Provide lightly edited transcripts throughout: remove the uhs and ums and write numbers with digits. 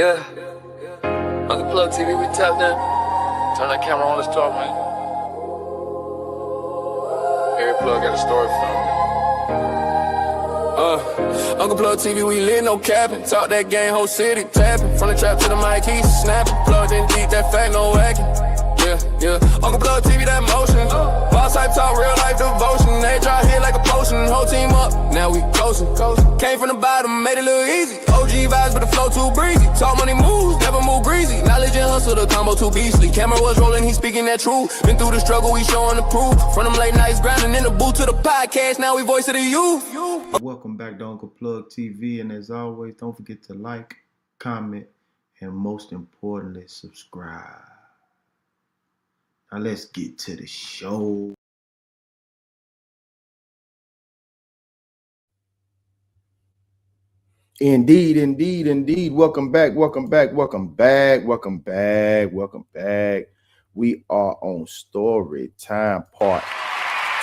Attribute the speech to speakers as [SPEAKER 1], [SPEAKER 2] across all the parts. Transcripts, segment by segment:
[SPEAKER 1] Yeah. Uncle Plugg TV, we tapped in. Turn that camera on, let's talk, man. Harry Plugg got a story for me. Uncle Plugg TV, we lit, no capping. Talk that game, whole city tapping. From the trap to the mic, he's snapping. Plugged in deep, that fact, no whacking. Yeah. Uncle Plugg TV, that motion. Boss type talk, real life devotion. They try hit like a potion. Whole team up, now we coasting. Came from the bottom, made it look easy. OG vibes, but the flow too breezy. Talk money moves, never move greasy. Knowledge and hustle, the combo too beastly. Camera was rolling, he speaking that truth. Been through the struggle, we showing the proof. From them late nights grinding in the booth to the podcast, now we voice of the youth.
[SPEAKER 2] Welcome back to Uncle Plugg TV, and as always, don't forget to like, comment, and most importantly, subscribe. Now let's get to the show. Indeed. Welcome back. We are on story time part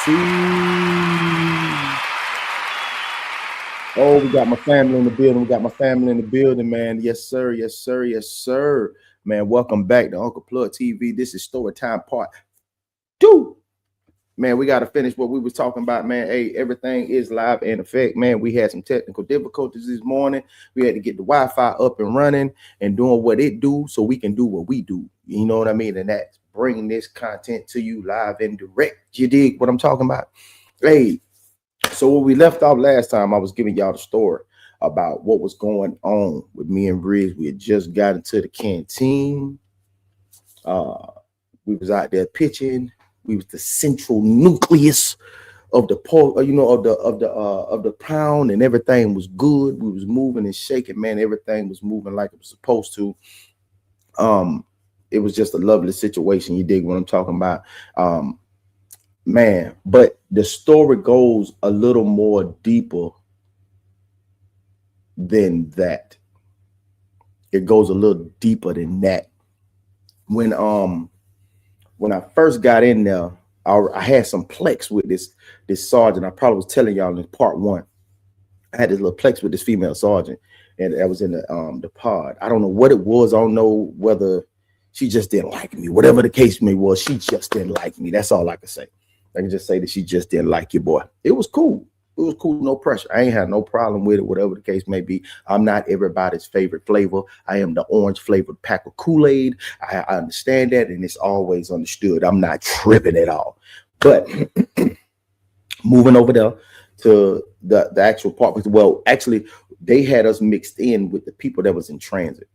[SPEAKER 2] 2. Oh, we got my family in the building. Man. Yes, sir. Man, welcome back to Uncle Plugg TV. This is story time part 2. Man, we got to finish what we was talking about, man. Hey, everything is live in effect, man. We had some technical difficulties this morning. We had to get the Wi-Fi up and running and doing what it do so we can do what we do. You know what I mean? And that's bringing this content to you live and direct. You dig what I'm talking about? Hey, so when we left off last time, I was giving y'all the story about what was going on with me and Briggs. We had just got into the canteen. We was out there pitching. We was the central nucleus of the of the pound, and everything was good. We was moving and shaking, man. Everything was moving like it was supposed to. It was just a lovely situation. You dig what I'm talking about? Man, but the story goes a little more deeper than that. It goes a little deeper than that. When I first got in there, I had some plex with this sergeant. I probably was telling y'all in part 1. I had this little plex with this female sergeant, and that was in the pod. I don't know what it was. I don't know whether she just didn't like me. Whatever the case may was, she just didn't like me. That's all I can say. I can just say that she just didn't like your boy. It was cool. No pressure. I ain't had no problem with it, whatever the case may be. I'm not everybody's favorite flavor. I am the orange flavored pack of Kool-Aid. I understand that, and it's always understood. I'm not tripping at all. But moving over there to the actual part, well, actually, they had us mixed in with the people that was in transit.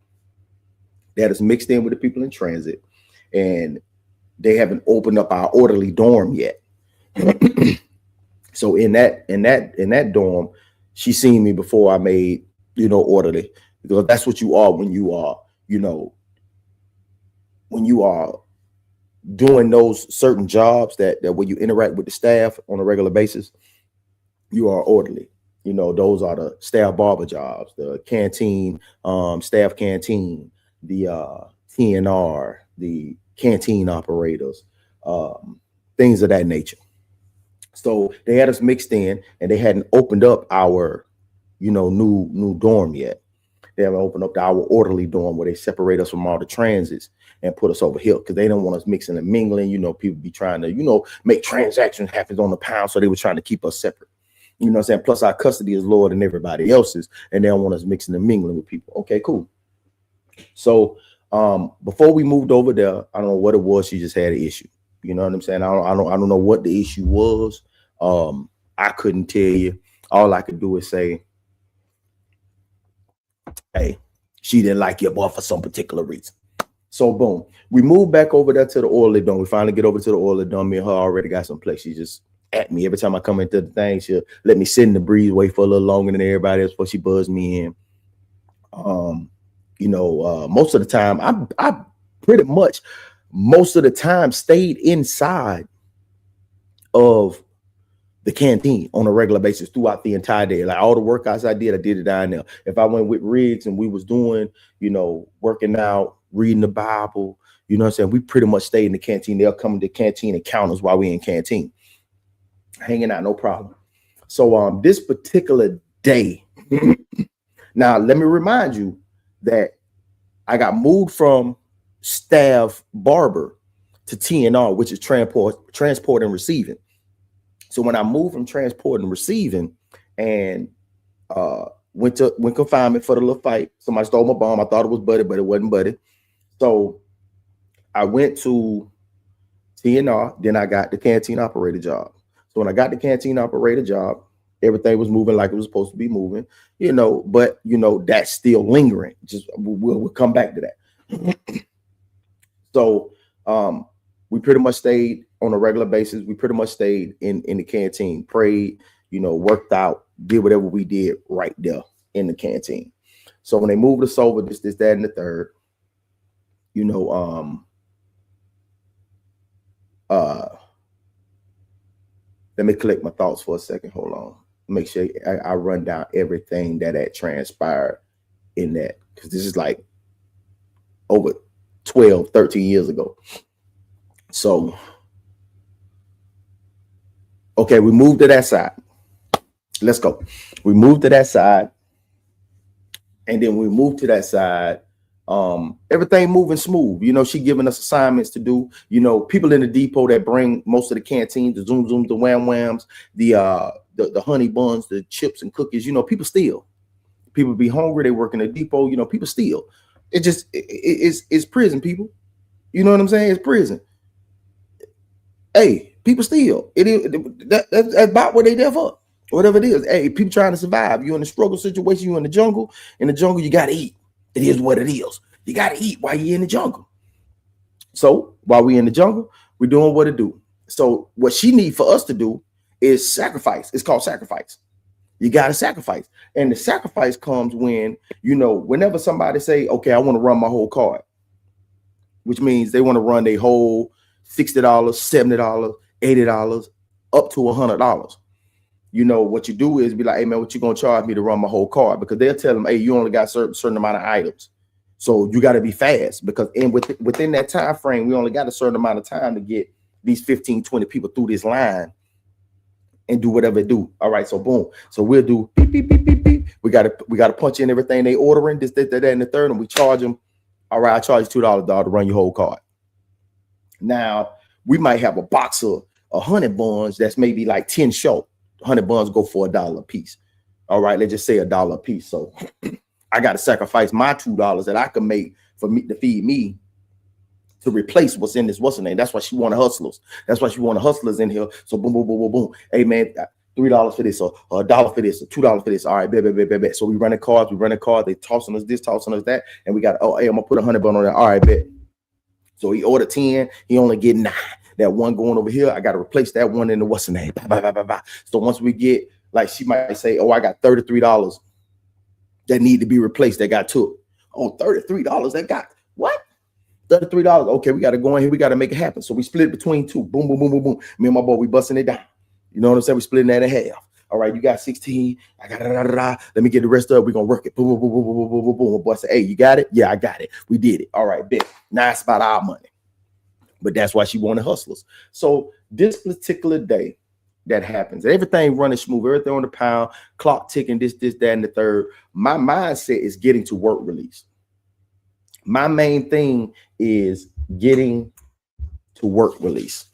[SPEAKER 2] They had us mixed in with the people in transit, and they haven't opened up our orderly dorm yet. So in that dorm, she seen me before I made, orderly, because that's what you are when you are, when you are doing those certain jobs that when you interact with the staff on a regular basis, you are orderly. Those are the staff barber jobs, the canteen, staff canteen, the TNR, the canteen operators, things of that nature. So they had us mixed in, and they hadn't opened up our, new dorm yet. They haven't opened up our orderly dorm where they separate us from all the transits and put us over here, because they don't want us mixing and mingling. People be trying to, make transactions happen on the pound. So they were trying to keep us separate. You know what I'm saying? Plus our custody is lower than everybody else's, and they don't want us mixing and mingling with people. Okay, cool. So before we moved over there, I don't know what it was. She just had an issue. You know what I'm saying? I don't know what the issue was. I couldn't tell you. All I could do is say, hey, she didn't like your boy for some particular reason. So boom, we moved back over there to the orderly dorm. We finally get over to the orderly dorm. Me and her already got some place. She just at me every time I come into the thing. She'll let me sit in the breeze, wait for a little longer than everybody else before she buzzed me in. Most of the time, I pretty much most of the time stayed inside of the canteen on a regular basis throughout the entire day. Like all the workouts I did it down there. If I went with Riggs and we was doing, working out, reading the Bible, you know what I'm saying? We pretty much stayed in the canteen. They'll come to the canteen and count us while we in canteen. Hanging out, no problem. So this particular day, now let me remind you that I got moved from staff barber to TNR, which is transport and receiving. So when I moved from transport and receiving and went confinement for the little fight, somebody stole my bomb. I thought it was Buddy, but it wasn't Buddy. So I went to TNR, then I got the canteen operator job. So when I got the canteen operator job, everything was moving like it was supposed to be moving, but that's still lingering. Just we'll come back to that. So we pretty much stayed on a regular basis. We pretty much stayed in the canteen, prayed, worked out, did whatever we did right there in the canteen. So when they moved us over, this, that, and the third, let me collect my thoughts for a second. Hold on. Make sure I run down everything that had transpired in that, because this is like over 12, 13 years ago. So, okay, we moved to that side. Let's go. We moved to that side. And then we moved to that side. Everything moving smooth. She giving us assignments to do. People in the depot that bring most of the canteens, the zoom zooms, the wham whams, the honey buns, the chips and cookies. People steal. People be hungry. They work in the depot. People steal. It's prison, people. You know what I'm saying? It's prison. Hey, people steal. That's about what they there for. Whatever it is. Hey, people trying to survive. You in a struggle situation. You in the jungle. In the jungle, you gotta eat. It is what it is. You got to eat while you're in the jungle. So while we're in the jungle, we're doing what it do. So what she need for us to do is sacrifice. It's called sacrifice. You got to sacrifice. And the sacrifice comes when, whenever somebody say, okay, I want to run my whole card, which means they want to run their whole $60, $70, $80, up to $100. What you do is be like, hey, man, what you going to charge me to run my whole card? Because they'll tell them, hey, you only got certain amount of items. So you got to be fast, because within that time frame, we only got a certain amount of time to get these 15, 20 people through this line and do whatever it do. All right, so boom. So we'll do beep, beep, beep, beep, beep. We got to punch in everything they ordering, this, that, and the third, and we charge them. All right, I charge you $2 to run your whole card. Now, we might have a box of 100 buns that's maybe like 10 short. 100 buns go for $1 a piece. All right, let's just say $1 a piece. So I got to sacrifice my $2 that I can make for me to feed me to replace what's in this name. That's why she wanted hustlers. That's why she wanted hustlers in here. So boom, boom, boom, boom, boom. Hey man, $3 for this, or $1 for this, or $2 for this. All right, bet. So we running cards. They tossing us this, tossing us that, and we got, oh, hey, I'm gonna put 100 bun on that. All right, bet. So he ordered 10. He only get 9. That one going over here, I got to replace that one in the what's the name. So once we get, like, she might say, oh, I got $33 that need to be replaced. That got took. Oh, $33 that got what? $33. Okay, we got to go in here. We got to make it happen. So we split between two. Boom, boom, boom, boom, boom. Me and my boy, we busting it down. You know what I'm saying? We splitting that in half. All right, you got 16. I got Let me get the rest of it. We're gonna work it. Boom, boom, boom, boom, boom, boom, boom, boom. My boy said, hey, you got it? Yeah, I got it. We did it. All right, bet. Now it's about our money. But that's why she wanted hustlers. So this particular day that happens, everything running smooth, everything on the pound, clock ticking, this, that, and the third. My mindset is getting to work release. My main thing is getting to work release,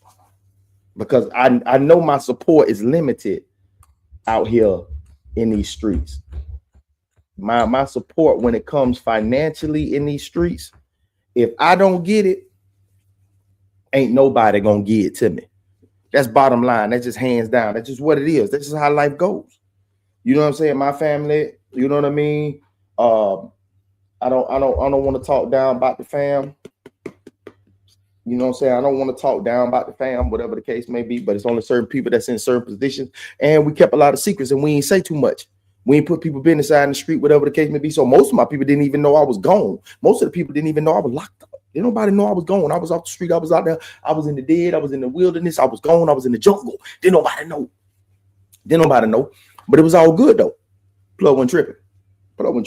[SPEAKER 2] because I know my support is limited out here in these streets. My support when it comes financially in these streets, if I don't get it, ain't nobody gonna give it to me. That's bottom line. That's just hands down. That's just what it is. That's just how life goes. You know what I'm saying? My family, you know what I mean? I don't want to talk down about the fam. You know what I'm saying? I don't want to talk down about the fam, whatever the case may be, but it's only certain people that's in certain positions. And we kept a lot of secrets and we ain't say too much. We ain't put people business out in the street, whatever the case may be. So most of my people didn't even know I was gone. Most of the people didn't even know I was locked up. Didn't nobody know I was gone. I was off the street. I was out there. I was in the dead. I was in the wilderness. I was gone. I was in the jungle. Didn't nobody know. But it was all good though. Plugg wasn't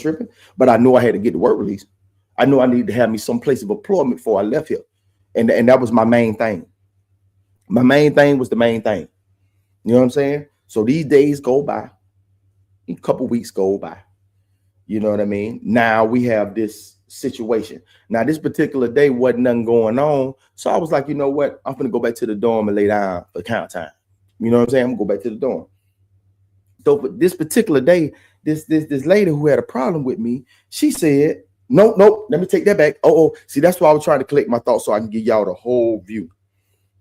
[SPEAKER 2] tripping. But I knew I had to get the work release. I knew I needed to have me some place of employment before I left here. And that was my main thing. My main thing was the main thing. You know what I'm saying? So these days go by. A couple weeks go by. You know what I mean? Now we have this situation. Now, this particular day wasn't nothing going on. So I was like, you know what? I'm going to go back to the dorm and lay down for count time. You know what I'm saying? I'm going to go back to the dorm. So but this particular day, this lady who had a problem with me, she said, nope, let me take that back. See, that's why I was trying to collect my thoughts so I can give y'all the whole view.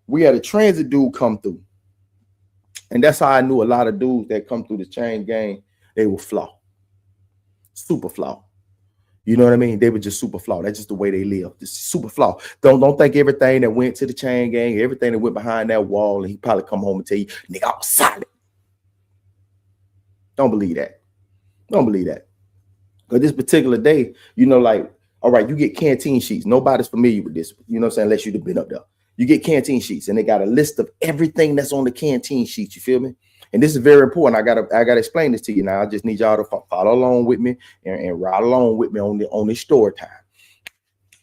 [SPEAKER 2] We had a transit dude come through. And that's how I knew a lot of dudes that come through the chain gang, they were flawed. Super flawed. You know what I mean? They were just super flawed. That's just the way they live. Just super flawed. Don't think everything that went to the chain gang, everything that went behind that wall, and he probably come home and tell you, nigga, I was solid. Don't believe that. Don't believe that. But this particular day, you know, like, all right, you get canteen sheets. Nobody's familiar with this, you know what I'm saying, unless you've been up there. You get canteen sheets, and they got a list of everything that's on the canteen sheets. You feel me? And this is very important. I gotta explain this to you now. I just need y'all to follow along with me and ride along with me on this story time.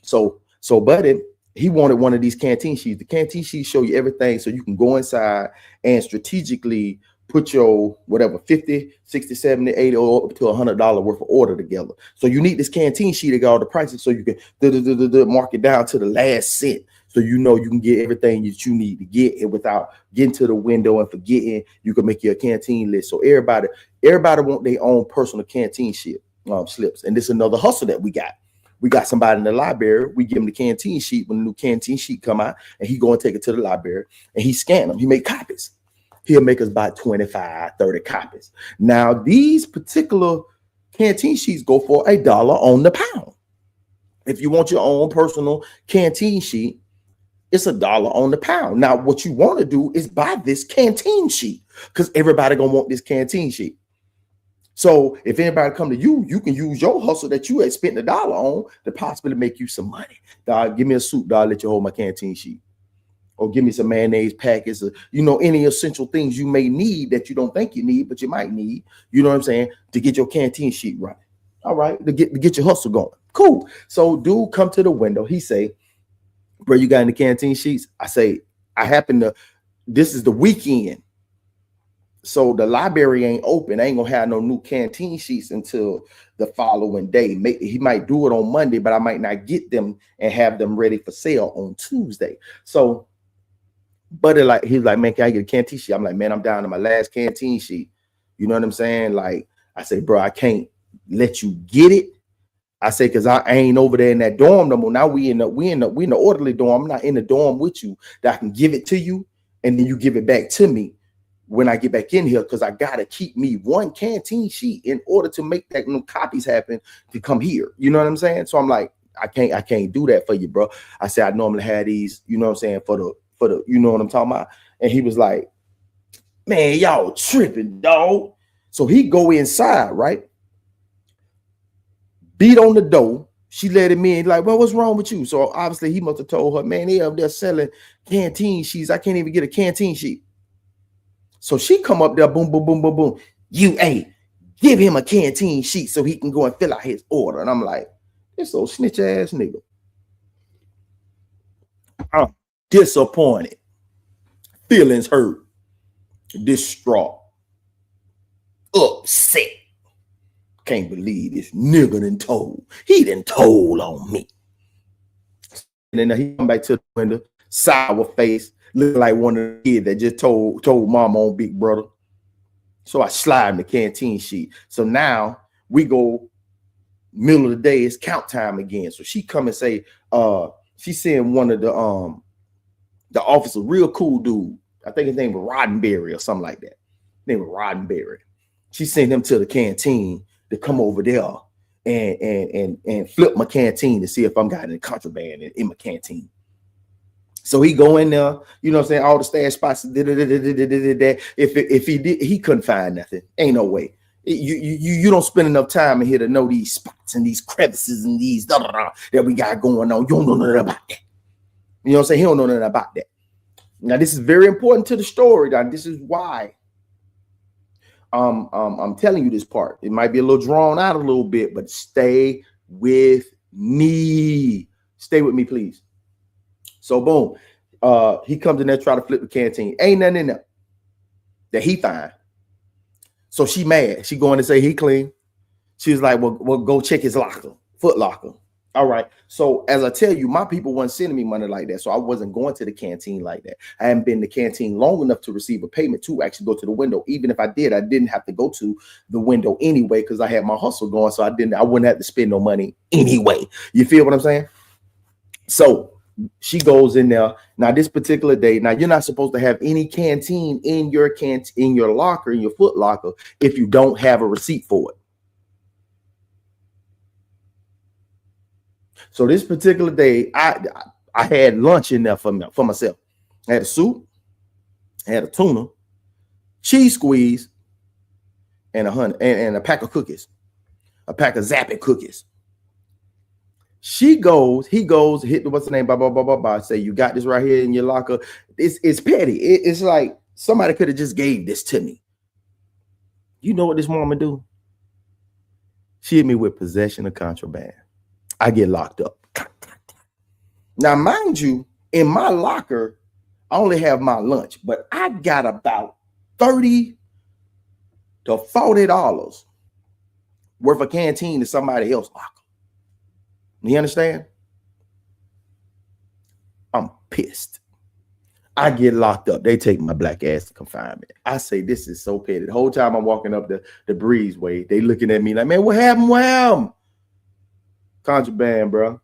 [SPEAKER 2] So buddy, he wanted one of these canteen sheets. The canteen sheets show you everything, so you can go inside and strategically put your whatever 50, 60, 70, 80, or up to $100 worth of order together. So you need this canteen sheet to get all the prices, so you can mark it down to the last cent. So you know you can get everything that you need to get it without getting to the window and forgetting. You can make your canteen list. So everybody want their own personal canteen slips. And this is another hustle that we got. We got somebody in the library. We give him the canteen sheet when the new canteen sheet come out, and he go and take it to the library and he scan them. He make copies. He'll make us buy 25, 30 copies. Now, these particular canteen sheets go for $1 on the pound. If you want your own personal canteen sheet, it's $1 on the pound. Now, what you want to do is buy this canteen sheet because everybody gonna want this canteen sheet. So if anybody come to you, you can use your hustle that you had spent $1 on to possibly make you some money. Dog, give me a suit, dog, let you hold my canteen sheet. Or give me some mayonnaise packets, or, you know, any essential things you may need that you don't think you need, but you might need, you know what I'm saying, to get your canteen sheet running. All right, to get your hustle going. Cool. So dude come to the window. He say, bro, you got any canteen sheets? I say, this is the weekend. So the library ain't open. I ain't gonna have no new canteen sheets until the following day. He might do it on Monday, but I might not get them and have them ready for sale on Tuesday. So but he's like, man, can I get a canteen sheet? I'm like, man, I'm down to my last canteen sheet. You know what I'm saying? Like, I say, bro, I can't let you get it. I say, because I ain't over there in that dorm no more. Now we in the orderly dorm. I'm not in the dorm with you that I can give it to you and then you give it back to me when I get back in here, because I gotta keep me one canteen sheet in order to make that copies happen to come here. You know what I'm saying? So I'm like, I can't do that for you, bro. I said I normally had these, you know what I'm saying, for the you know what I'm talking about. And he was like, man, y'all tripping, dog. So he go inside, right? Beat on the door. She let him in, like, well, what's wrong with you? So obviously he must have told her, man, they up there selling canteen sheets. I can't even get a canteen sheet. So she come up there, boom, boom, boom, boom, boom. Give him a canteen sheet so he can go and fill out his order. And I'm like, this old snitch ass nigga. I'm disappointed, feelings hurt, distraught, upset. Can't believe this nigga done told. He done told on me. And then he come back to the window, sour face, looking like one of the kids that just told mama on Big Brother. So I slide him the canteen sheet. So now we go middle of the day, it's count time again. So she come and say, she sent one of the officer, real cool dude. I think his name was Roddenberry or something like that. His name was Roddenberry. She sent him to the canteen to come over there and flip my canteen to see if I'm got any contraband in my canteen. So he go in there, you know what I'm saying, all the stash spots. If he did, he couldn't find nothing. Ain't no way. You don't spend enough time in here to know these spots and these crevices and these that we got going on. You don't know nothing about that. You know what I'm saying? He don't know nothing about that. Now, this is very important to the story. Now, this is why I'm telling you this part. It might be a little drawn out a little bit, but stay with me. Stay with me, please. So, boom. He comes in there, try to flip the canteen. Ain't nothing in there that he find. So she mad. She going to say he clean. She's like, well, go check his locker, foot locker. All right. So as I tell you, my people weren't sending me money like that. So I wasn't going to the canteen like that. I hadn't been in the canteen long enough to receive a payment to actually go to the window. Even if I did, I didn't have to go to the window anyway because I had my hustle going. So I wouldn't have to spend no money anyway. You feel what I'm saying? So she goes in there. Now, this particular day, now you're not supposed to have any canteen in your locker, in your foot locker, if you don't have a receipt for it. So this particular day, I had lunch in there for myself. I had a soup, I had a tuna, cheese squeeze, and a pack of cookies, a pack of Zappy cookies. He goes, hit the what's the name, blah, blah, blah, blah, blah. Say, you got this right here in your locker. It's petty. It's like somebody could have just gave this to me. You know what this woman do? She hit me with possession of contraband. I get locked up. Now, mind you, in my locker, I only have my lunch, but I got about $30 to $40 worth of canteen in somebody else's locker. You understand? I'm pissed. I get locked up. They take my black ass to confinement. I say, this is so petty. The whole time I'm walking up the breezeway, they looking at me like, man, what happened? What happened? Contraband, bro.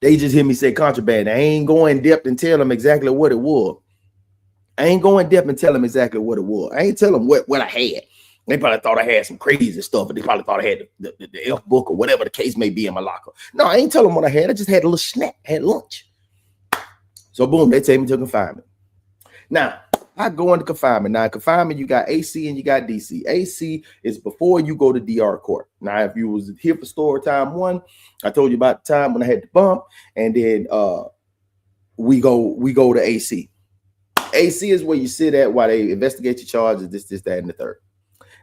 [SPEAKER 2] They just hear me say contraband. I ain't going in depth and tell them exactly what it was. I ain't going in depth and tell them exactly what it was. I ain't tell them what I had. They probably thought I had some crazy stuff, but they probably thought I had the F book or whatever the case may be in my locker. No, I ain't tell them what I had. I just had a little snack, I had lunch. So boom, they take me to confinement. Now, I go into confinement. Now, in confinement, you got AC and you got DC. AC is before you go to DR court. Now, if you was here for story time 1, I told you about the time when I had the bump, and then we go to AC. AC is where you sit at while they investigate your charges, this, that, and the third.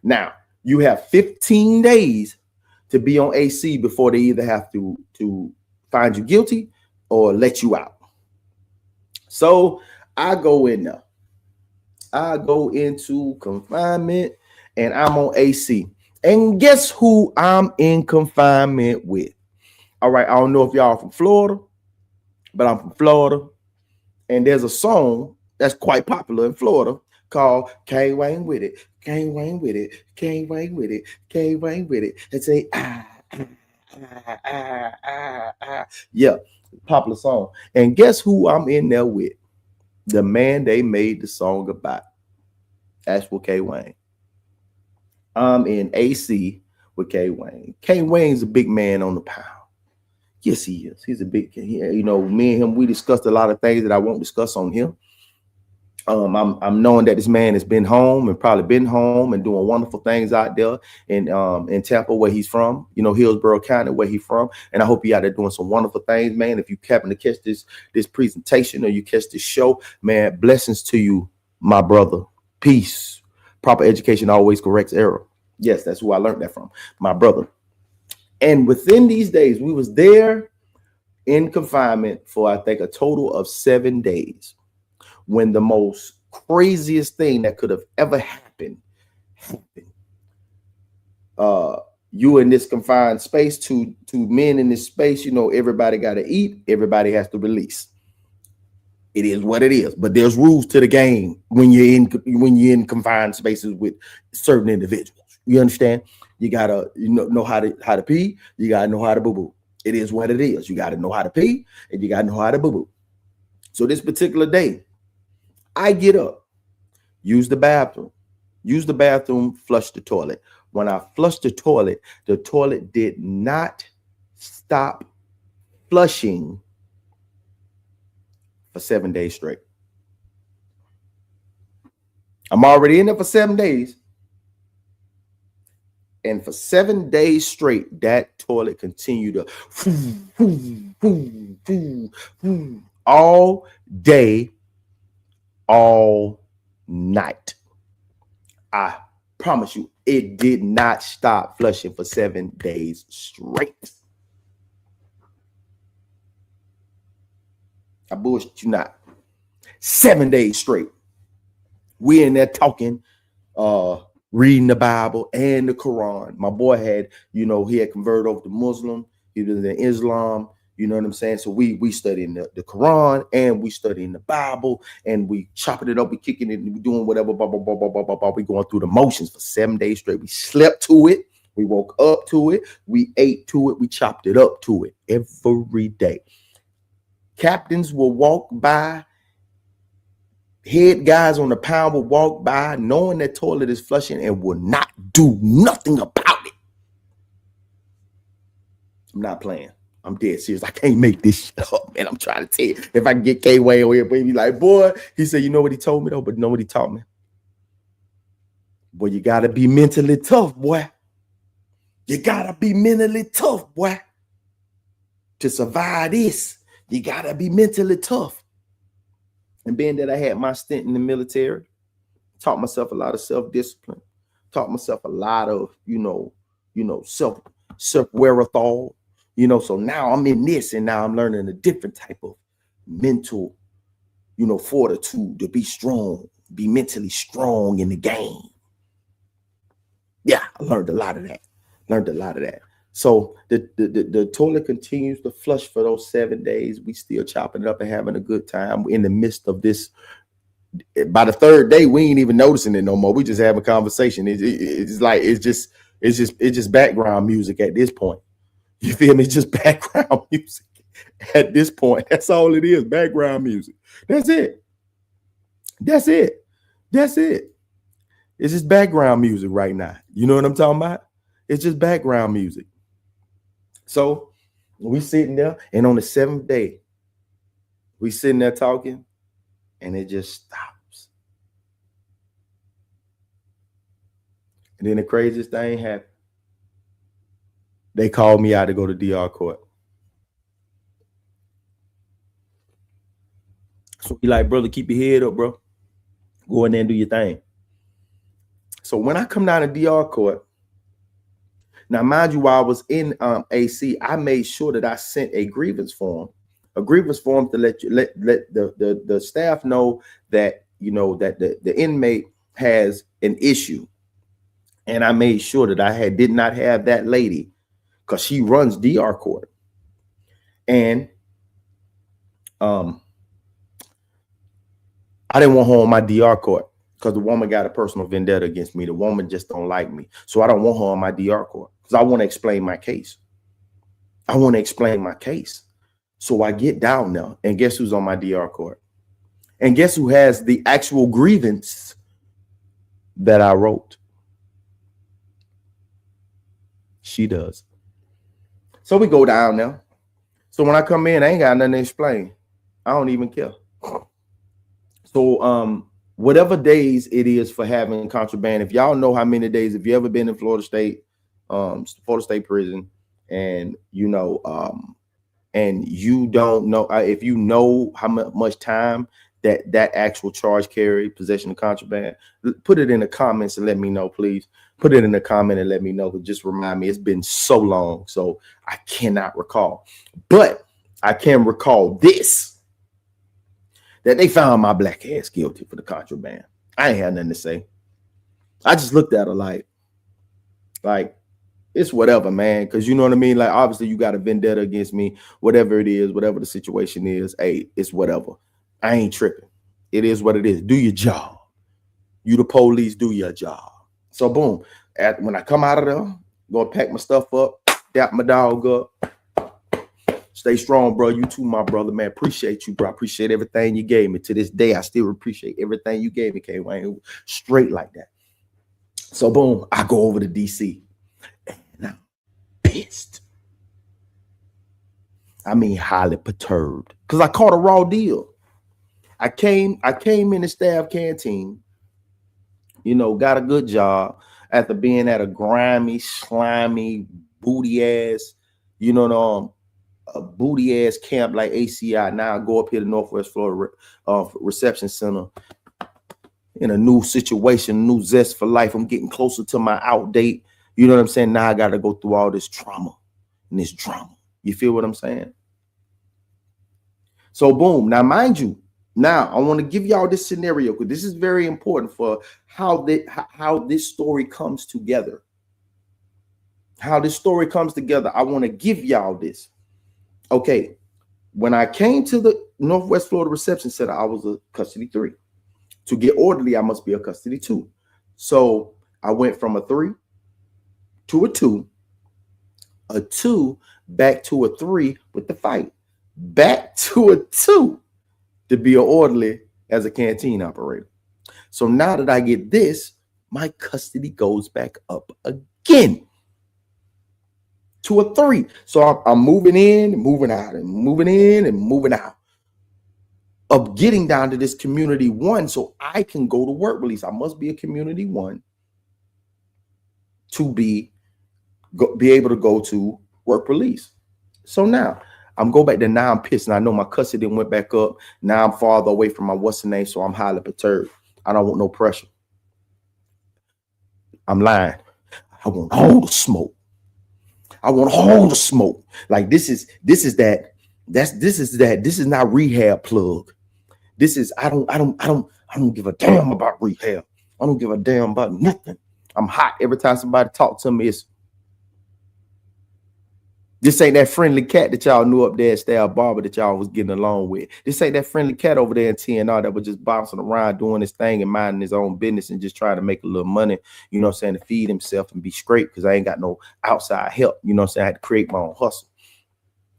[SPEAKER 2] Now, you have 15 days to be on AC before they either have to find you guilty or let you out. So I go in there. I go into confinement and I'm on AC. And guess who I'm in confinement with? All right, I don't know if y'all are from Florida, but I'm from Florida. And there's a song that's quite popular in Florida called Can't Wang With It. Can't Wang With It. Can't Wang With It. Can't Wang With It. And say, yeah, popular song. And guess who I'm in there with? The man they made the song about. That's with K Wayne. I'm in AC with K Wayne. K Wayne's a big man on the pound. Yes, he is. He's a big, you know, me and him, we discussed a lot of things that I won't discuss on here. I'm knowing that this man has been home and probably been home and doing wonderful things out there in Tampa, where he's from, you know, Hillsborough County, where he's from. And I hope you out there doing some wonderful things, man. If you happen to catch this presentation or you catch this show, man, blessings to you, my brother. Peace. Proper education always corrects error. Yes, that's who I learned that from, my brother. And within these days, we was there in confinement for, I think, a total of 7 days. When the most craziest thing that could have ever happened. You in this confined space, two men in this space, you know, everybody got to eat, everybody has to release. It is what it is, but there's rules to the game when you're in confined spaces with certain individuals. You understand? You gotta know how to pee, you gotta know how to boo-boo. It is what it is. You gotta know how to pee and you gotta know how to boo-boo. So this particular day, I get up, use the bathroom, flush the toilet. When I flushed the toilet did not stop flushing for 7 days straight. I'm already in there for 7 days. And for 7 days straight, that toilet continued to all day, all night. I promise you, it did not stop flushing for 7 days straight. I bullshit you not. 7 days straight. We in there talking reading the Bible and the Quran. My boy had, he had converted over to Muslim. He was in Islam. You know what I'm saying? So we studying the Quran and we studying the Bible and we chopping it up, we kicking it, we doing whatever, blah, blah, blah, blah, blah, blah, blah. We going through the motions for 7 days straight. We slept to it. We woke up to it. We ate to it. We chopped it up to it every day. Captains will walk by. Head guys on the pound will walk by knowing that toilet is flushing and will not do nothing about it. I'm not playing. I'm dead serious. I can't make this shit up, man. I'm trying to tell you. If I can get K-Way over here, baby, like, boy, he said, you know what he told me, though? But you know what he taught me? Boy, you got to be mentally tough, boy. You got to be mentally tough, boy. To survive this, you got to be mentally tough. And being that I had my stint in the military, taught myself a lot of self-discipline, taught myself a lot of, self-wherewithal. So now I'm in this and now I'm learning a different type of mental, fortitude to be strong, be mentally strong in the game. Yeah, I learned a lot of that. So the toilet continues to flush for those 7 days. We still chopping it up and having a good time in the midst of this. By the third day, we ain't even noticing it no more. We just having a conversation. It's just background music at this point. You feel me? It's just background music at this point. That's all it is. Background music. That's it. It's just background music right now. You know what I'm talking about? It's just background music. So we sitting there, and on the 7th day, we sitting there talking, and it just stops. And then the craziest thing happened. They called me out to go to DR court. So he like, brother, keep your head up, bro. Go in there and do your thing. So when I come down to DR court, now mind you, while I was in AC, I made sure that I sent a grievance form to let the staff know that that the inmate has an issue, and I made sure that I did not have that lady, because she runs DR court. And I didn't want her on my DR court because the woman got a personal vendetta against me. The woman just don't like me. So I don't want her on my DR court because I want to explain my case. So I get down there, and guess who's on my DR court? And guess who has the actual grievance that I wrote? She does. So we go down there. So when I come in, I ain't got nothing to explain. I don't even care. So whatever days it is for having contraband, if y'all know how many days, if you ever been in Florida State prison, and and you don't know, if you know how much time that actual charge carry, possession of contraband, put it in the comments and let me know, please. Put it in the comment and let me know. Just remind me. It's been so long, so I cannot recall. But I can recall this, that they found my black ass guilty for the contraband. I ain't had nothing to say. I just looked at her like it's whatever, man. Because you know what I mean? Like, obviously you got a vendetta against me, whatever it is, whatever the situation is. Hey, it's whatever. I ain't tripping. It is what it is. Do your job. You the police, do your job. So boom, when I come out of there, gonna pack my stuff up, dap my dog up. Stay strong, bro. You too, my brother, man. Appreciate you, bro. I appreciate everything you gave me. To this day, I still appreciate everything you gave me, K. Wayne. Straight like that. So boom, I go over to DC. And I'm pissed. I mean, highly perturbed. Because I caught a raw deal. I came in the staff canteen. Got a good job after being at a grimy, slimy, booty ass, a booty ass camp like ACI. Now I go up here to Northwest Florida Reception Center in a new situation, new zest for life. I'm getting closer to my out date. You know what I'm saying? Now I got to go through all this trauma and this drama. You feel what I'm saying? So boom. Now, mind you, Now, I want to give y'all this scenario because this is very important for how this story comes together. How this story comes together. I want to give y'all this. Okay. When I came to the Northwest Florida Reception Center, I was a custody 3. To get orderly, I must be a custody 2. So I went from a 3 to a 2 back to a 3 with the fight, back to a 2 to be an orderly as a canteen operator. So now that I get this, my custody goes back up again to a 3. So I'm moving in and moving out and moving in and moving out of getting down to this community 1 so I can go to work release. I must be a community 1 to be able to go to work release. So now I'm go back there. Now I'm pissed. And I know my custody went back up. Now I'm farther away from my what's the name. So I'm highly perturbed. I don't want no pressure. I'm lying. I want all the smoke. I want all the smoke. Like this is not rehab plug. This is I don't give a damn about rehab. I don't give a damn about nothing. I'm hot every time somebody talks to me. This ain't that friendly cat that y'all knew up there at Stab Barber that y'all was getting along with. This ain't that friendly cat over there in TNR that was just bouncing around doing his thing and minding his own business and just trying to make a little money, you know what I'm saying, to feed himself and be straight because I ain't got no outside help. You know what I'm saying? I had to create my own hustle.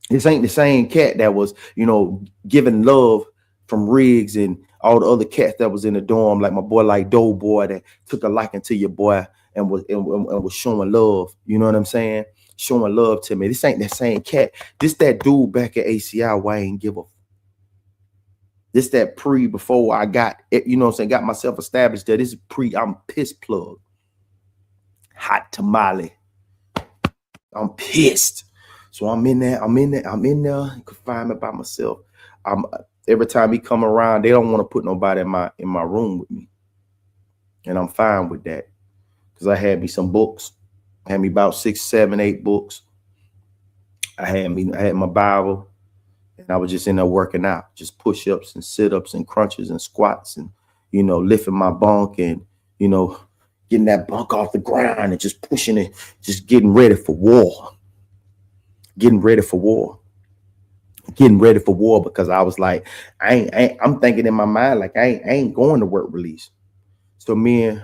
[SPEAKER 2] This ain't the same cat that was, you know, giving love from Riggs and all the other cats that was in the dorm, like my boy, like Doughboy, that took a liking to your boy and was showing love. You know what I'm saying? Showing love to me. This ain't that same cat. This that dude back at ACI why I ain't give a. This that before I got it, you know what I'm saying, got myself established there. This is I'm piss plug. Hot tamale. I'm pissed. So I'm in there. You can find me by myself. Every time he come around, they don't want to put nobody in my room with me. And I'm fine with that. Because I had me some books. I had me about 6, 7, 8 books. I had my Bible. And I was just in there working out. Just push-ups and sit-ups and crunches and squats and, you know, lifting my bunk and, you know, getting that bunk off the ground and just pushing it, just getting ready for war. Getting ready for war because I was like, I'm thinking in my mind, like I ain't going to work release. So me and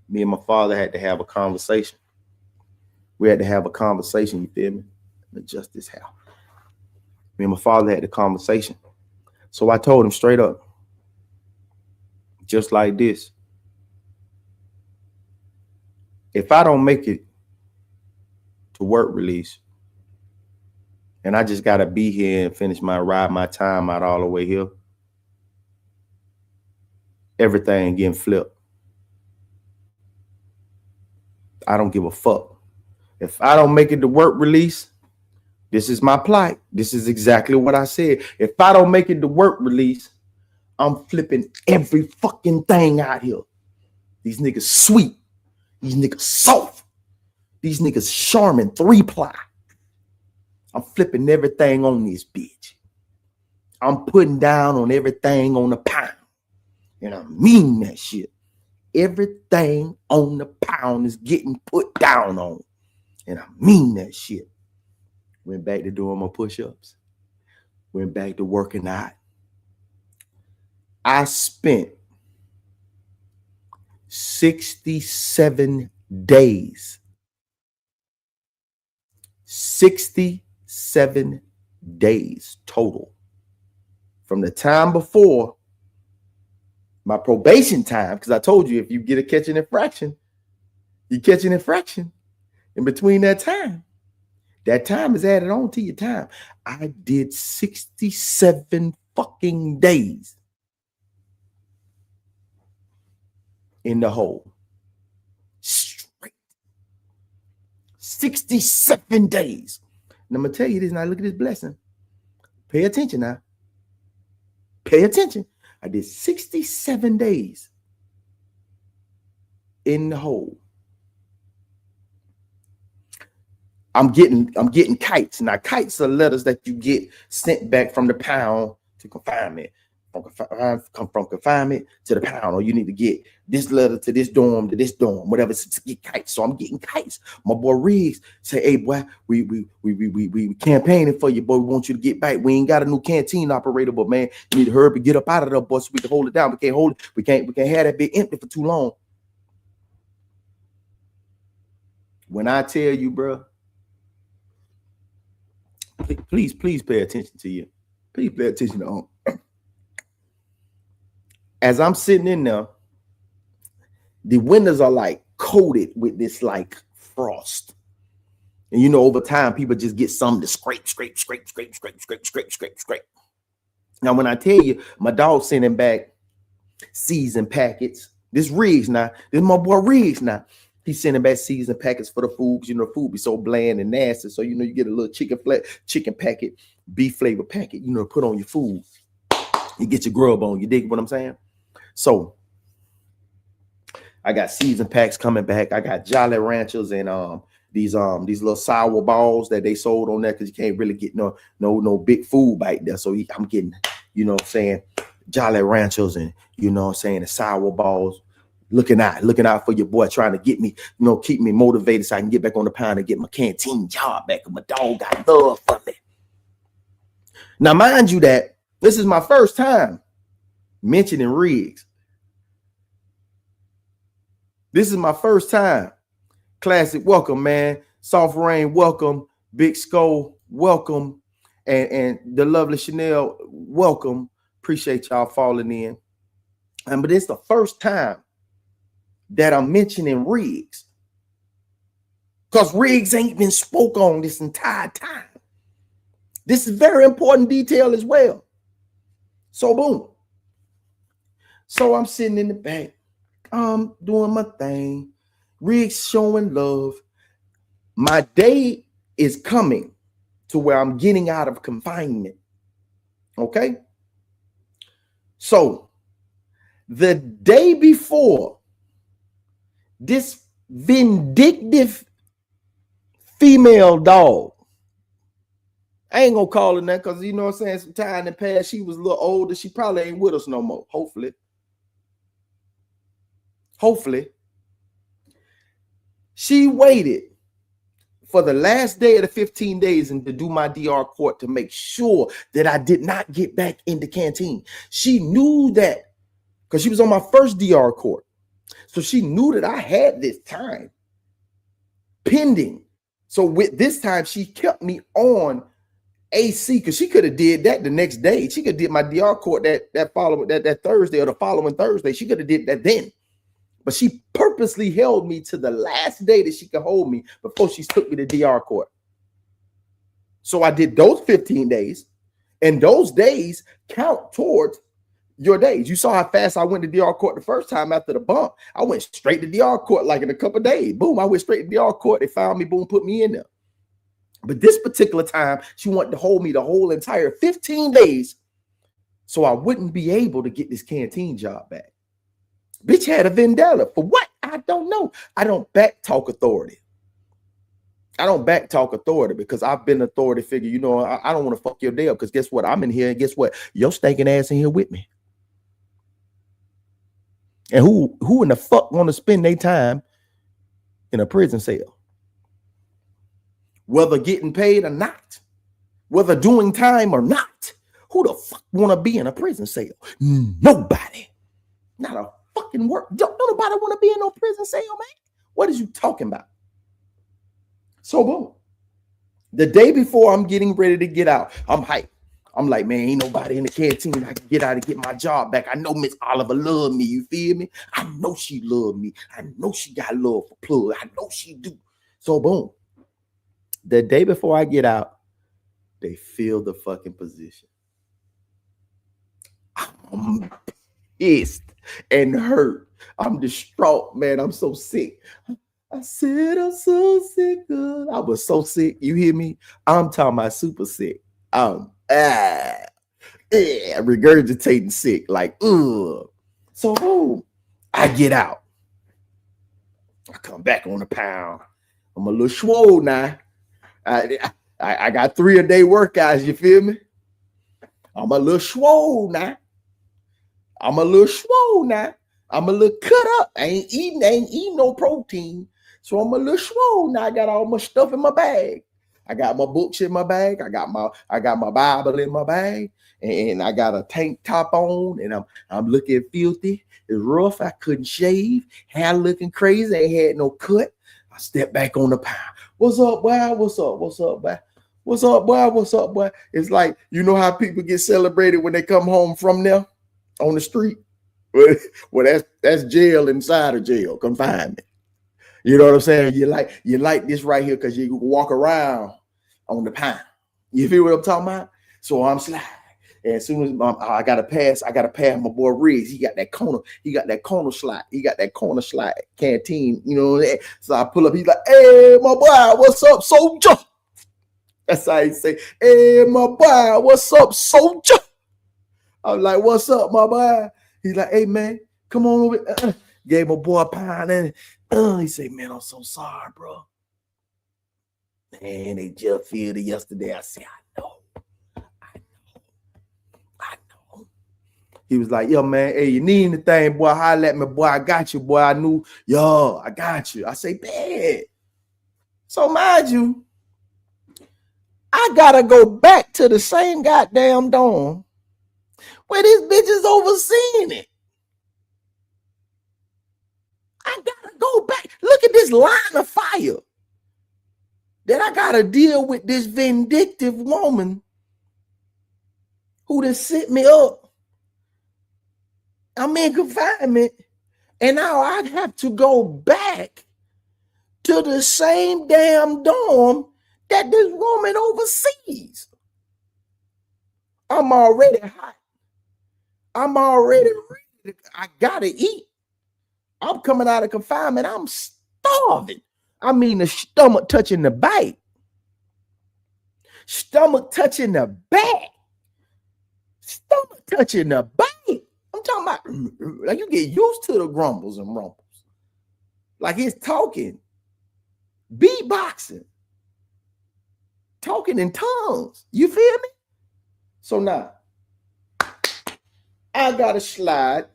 [SPEAKER 2] my father had to have a conversation. We had to have a conversation, you feel me? Adjust this house. Me and my father had the conversation. So I told him straight up, just like this. If I don't make it to work release, and I just got to be here and finish my time out all the way here, everything getting flipped. I don't give a fuck. If I don't make it to work release, this is my plight. This is exactly what I said. If I don't make it to work release, I'm flipping every fucking thing out here. These niggas sweet. These niggas soft. These niggas Charmin 3-ply. I'm flipping everything on this bitch. I'm putting down on everything on the pound. And I mean that shit. Everything on the pound is getting put down on. And I mean that shit. Went back to doing my push-ups. Went back to working out. I spent 67 days. 67 days total. From the time before my probation time, because I told you if you get a catch an infraction, you catch an infraction. In between that time is added on to your time. I did 67 fucking days in the hole. Straight. 67 days. And I'm going to tell you this now. Look at this blessing. Pay attention now. Pay attention. I did 67 days in the hole. I'm getting kites. Now, kites are letters that you get sent back from the pound to confinement. Come from confinement to the pound, or you need to get this letter to this dorm, whatever, to get kites. So I'm getting kites. My boy Riggs say, hey boy, we campaigning for you, boy. We want you to get back. We ain't got a new canteen operator, but man, you need to hurry up and get up out of there, boy, so we can hold it down. We can't hold it. We can't have that bit empty for too long. When I tell you, bro, please pay attention to you. Please pay attention to as I'm sitting in there, the windows are like coated with this like frost. And you know, over time, people just get something to scrape. Now, when I tell you, my dog sending back season packets. This Riggs now. This is my boy Riggs now. He's sending back season packets for the food, because you know, food be so bland and nasty. So, you know, you get a little chicken packet, beef flavor packet, you know, put on your food. You get your grub on. You dig what I'm saying? So I got season packs coming back. I got Jolly Ranchers and these little sour balls that they sold on there, because you can't really get no big food bite there. So I'm getting, you know what I'm saying, Jolly Ranchers and, you know what I'm saying, the sour balls. Looking out for your boy, trying to get me, you know, keep me motivated so I can get back on the pound and get my canteen job back. And my dog got love for me. Now, mind you that this is my first time mentioning Riggs. This is my first time. Classic, welcome, man. Soft Rain, welcome. Big Skull, welcome. And the lovely Chanel, welcome. Appreciate y'all falling in. But it's the first time that I'm mentioning Riggs, because Riggs ain't been spoke on this entire time. This is very important detail as well. So boom. So I'm sitting in the back, doing my thing. Riggs showing love. My day is coming to where I'm getting out of confinement. Okay. So the day before, this vindictive female dog, I ain't gonna call her that, because you know what I'm saying, some time in the past, she was a little older. She probably ain't with us no more. Hopefully. She waited for the last day of the 15 days and to do my DR court to make sure that I did not get back in the canteen. She knew that, because she was on my first DR court. So she knew that I had this time pending. So with this time, she kept me on AC, because she could have did that the next day. She could have did my DR court that Thursday or the following Thursday. She could have did that then. But she purposely held me to the last day that she could hold me before she took me to DR court. So I did those 15 days, and those days count towards your days. You saw how fast I went to DR court the first time after the bump. I went straight to DR court like in a couple of days. Boom, I went straight to DR court. They found me, boom, put me in there. But this particular time, she wanted to hold me the whole entire 15 days so I wouldn't be able to get this canteen job back. Bitch had a vendetta. For what? I don't know. I don't back talk authority. Because I've been an authority figure. You know, I don't want to fuck your day up, because guess what? I'm in here, and guess what? Your stinking ass in here with me. And who in the fuck want to spend their time in a prison cell? Whether getting paid or not, whether doing time or not, who the fuck want to be in a prison cell? Nobody. Not a fucking work. Don't nobody want to be in no prison cell, man. What is you talking about? So boom. The day before I'm getting ready to get out, I'm hyped. I'm like, man, ain't nobody in the canteen. I can get out and get my job back. I know Miss Oliver love me. You feel me? I know she love me. I know she got love for Plugg. I know she do. So boom. The day before I get out, they fill the fucking position. I'm pissed and hurt. I'm distraught, man. I'm so sick. I said I'm so sick. I was so sick. You hear me? I'm talking about super sick. Regurgitating sick, like, ugh. So boom, I get out. I come back on the pound. I'm a little swole now. I got 3 a day workouts, you feel me? I'm a little swole now. I'm a little swole now. I'm a little cut up. I ain't eating no protein. So I'm a little swole now. I got all my stuff in my bag. I got my books in my bag. I got my Bible in my bag. And I got a tank top on. And I'm looking filthy. It's rough. I couldn't shave. Hair looking crazy. I ain't had no cut. I stepped back on the pile. What's up, boy? What's up? What's up, boy? What's up, boy? What's up, boy? It's like, you know how people get celebrated when they come home from there on the street? Well, that's jail inside of jail, confinement. You know what I'm saying? You like this right here because you can walk around on the pine. You feel what I'm talking about? So I'm sliding. And as soon as I gotta pass my boy Riggs. He got that corner slide. He got that corner slide canteen, you know. So I pull up, he's like, hey, my boy, what's up, soldier? That's how he say, hey, my boy, what's up, soldier? I'm like, what's up, my boy? He's like, hey, man, come on over. Gave my boy a pound. And he said, man, I'm so sorry, bro. Man, they just filled it yesterday. I said, I know. He was like, yo, man, hey, you need anything, boy? Holler at me, boy. I got you, boy. I knew, yo, I got you. I say, bad. So mind you, I gotta go back to the same goddamn dorm where these bitches overseeing it. I gotta go back. Look at this line of fire that I gotta deal with this vindictive woman who done set me up. I'm in confinement, and now I have to go back to the same damn dorm that this woman oversees. I'm already hot. I'm already ready. I gotta eat. I'm coming out of confinement. I'm starving. I mean, the stomach touching the bite. Stomach touching the back. Stomach touching the bite. I'm talking about, like, you get used to the grumbles and rumbles. Like, it's talking, beatboxing, talking in tongues. You feel me? So now, I got to slide,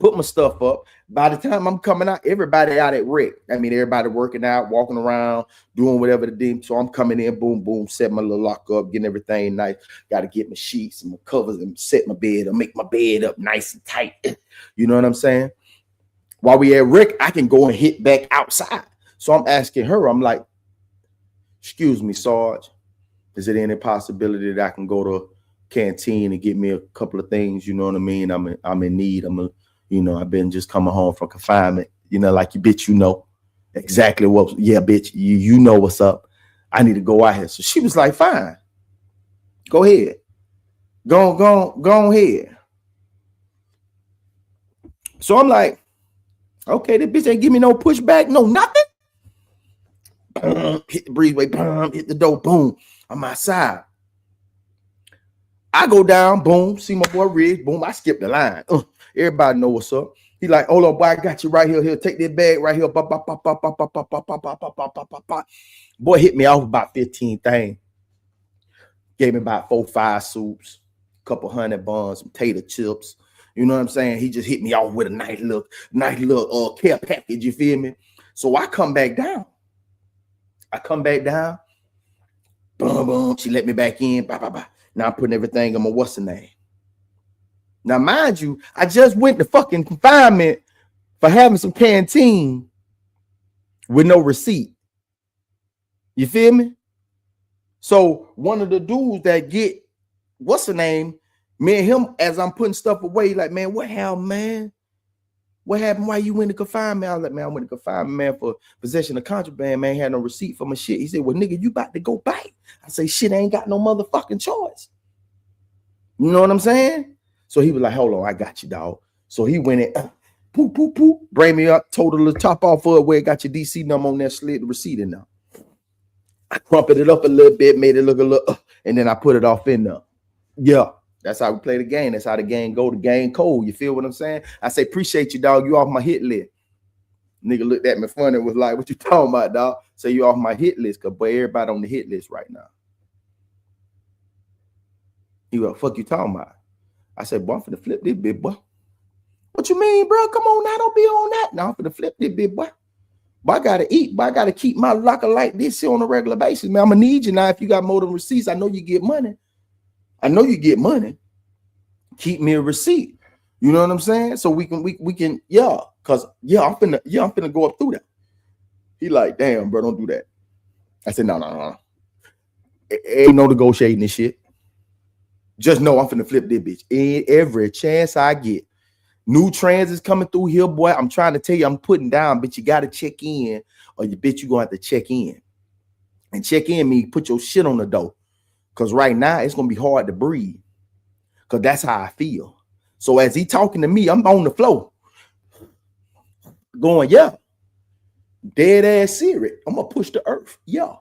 [SPEAKER 2] put my stuff up. By the time I'm coming out, everybody out at rec. I mean, everybody working out, walking around, doing whatever the deal. So I'm coming in, boom, boom, set my little lock up, getting everything nice. Got to get my sheets and my covers and set my bed or make my bed up nice and tight. You know what I'm saying? While we at rec, I can go and hit back outside. So I'm asking her, I'm like, excuse me, Sarge, is it any possibility that I can go to canteen and get me a couple of things? You know what I mean? I'm in need. I've been just coming home from confinement, like you bitch, exactly what, yeah, bitch, you know what's up. I need to go out here. So she was like, fine, go ahead. Go ahead. So I'm like, okay, this bitch ain't give me no pushback, no nothing. Hit the breezeway, hit the door, boom. I'm outside. I go down, boom, see my boy Riggs, boom, I skip the line. Everybody know what's up. He like, hold on, boy, I got you right here. He'll take that bag right here. Boy hit me off about 15 things. Gave me about 4-5 soups, couple $100 buns, some tater chips. You know what I'm saying? He just hit me off with a nice little care package. You feel me? So I come back down. Boom, boom. She let me back in. Now I'm putting everything on my what's the name. Now, mind you, I just went to fucking confinement for having some canteen with no receipt. You feel me? So one of the dudes that get, what's the name? Me and him, as I'm putting stuff away, like, man, what happened, man? What happened? Why you went to confinement? I was like, man, I went to confinement, man, for possession of contraband, man. Had no receipt for my shit. He said, well, nigga, you about to go back. I say, shit, I ain't got no motherfucking choice. You know what I'm saying? So he was like, hold on, I got you, dog. So he went in, poop, poop, poop, bring me up, told her to top off of where it got your DC number on there, slid the receipt in there. I crumpled it up a little bit, made it look a little, and then I put it off in there. Yeah, that's how we play the game. That's how the game go. The game cold. You feel what I'm saying? I say, appreciate you, dog. You off my hit list. Nigga looked at me funny and was like, what you talking about, dog? Say you off my hit list, because boy, everybody on the hit list right now. He was like, fuck you talking about? I said, boy, I'm finna flip this bit, boy. What you mean, bro? Come on now, don't be on that. Now I'm finna flip this bit, boy. But I gotta eat, but I gotta keep my locker like this here on a regular basis, man. I'm gonna need you now. If you got more than receipts, I know you get money. I know you get money. Keep me a receipt. You know what I'm saying? So we can, yeah, cause I'm finna go up through that. He like, damn, bro, don't do that. I said, no. Ain't no negotiating this shit. Just know I'm finna flip this bitch. Every chance I get. New trans is coming through here, boy. I'm trying to tell you, I'm putting down, bitch. You gotta check in, or you bitch, you gonna have to check in. And check in means put your shit on the door. Cause right now it's gonna be hard to breathe. Cause that's how I feel. So as he talking to me, I'm on the floor. Going, yeah. Dead ass serious. I'm gonna push the earth. Yeah.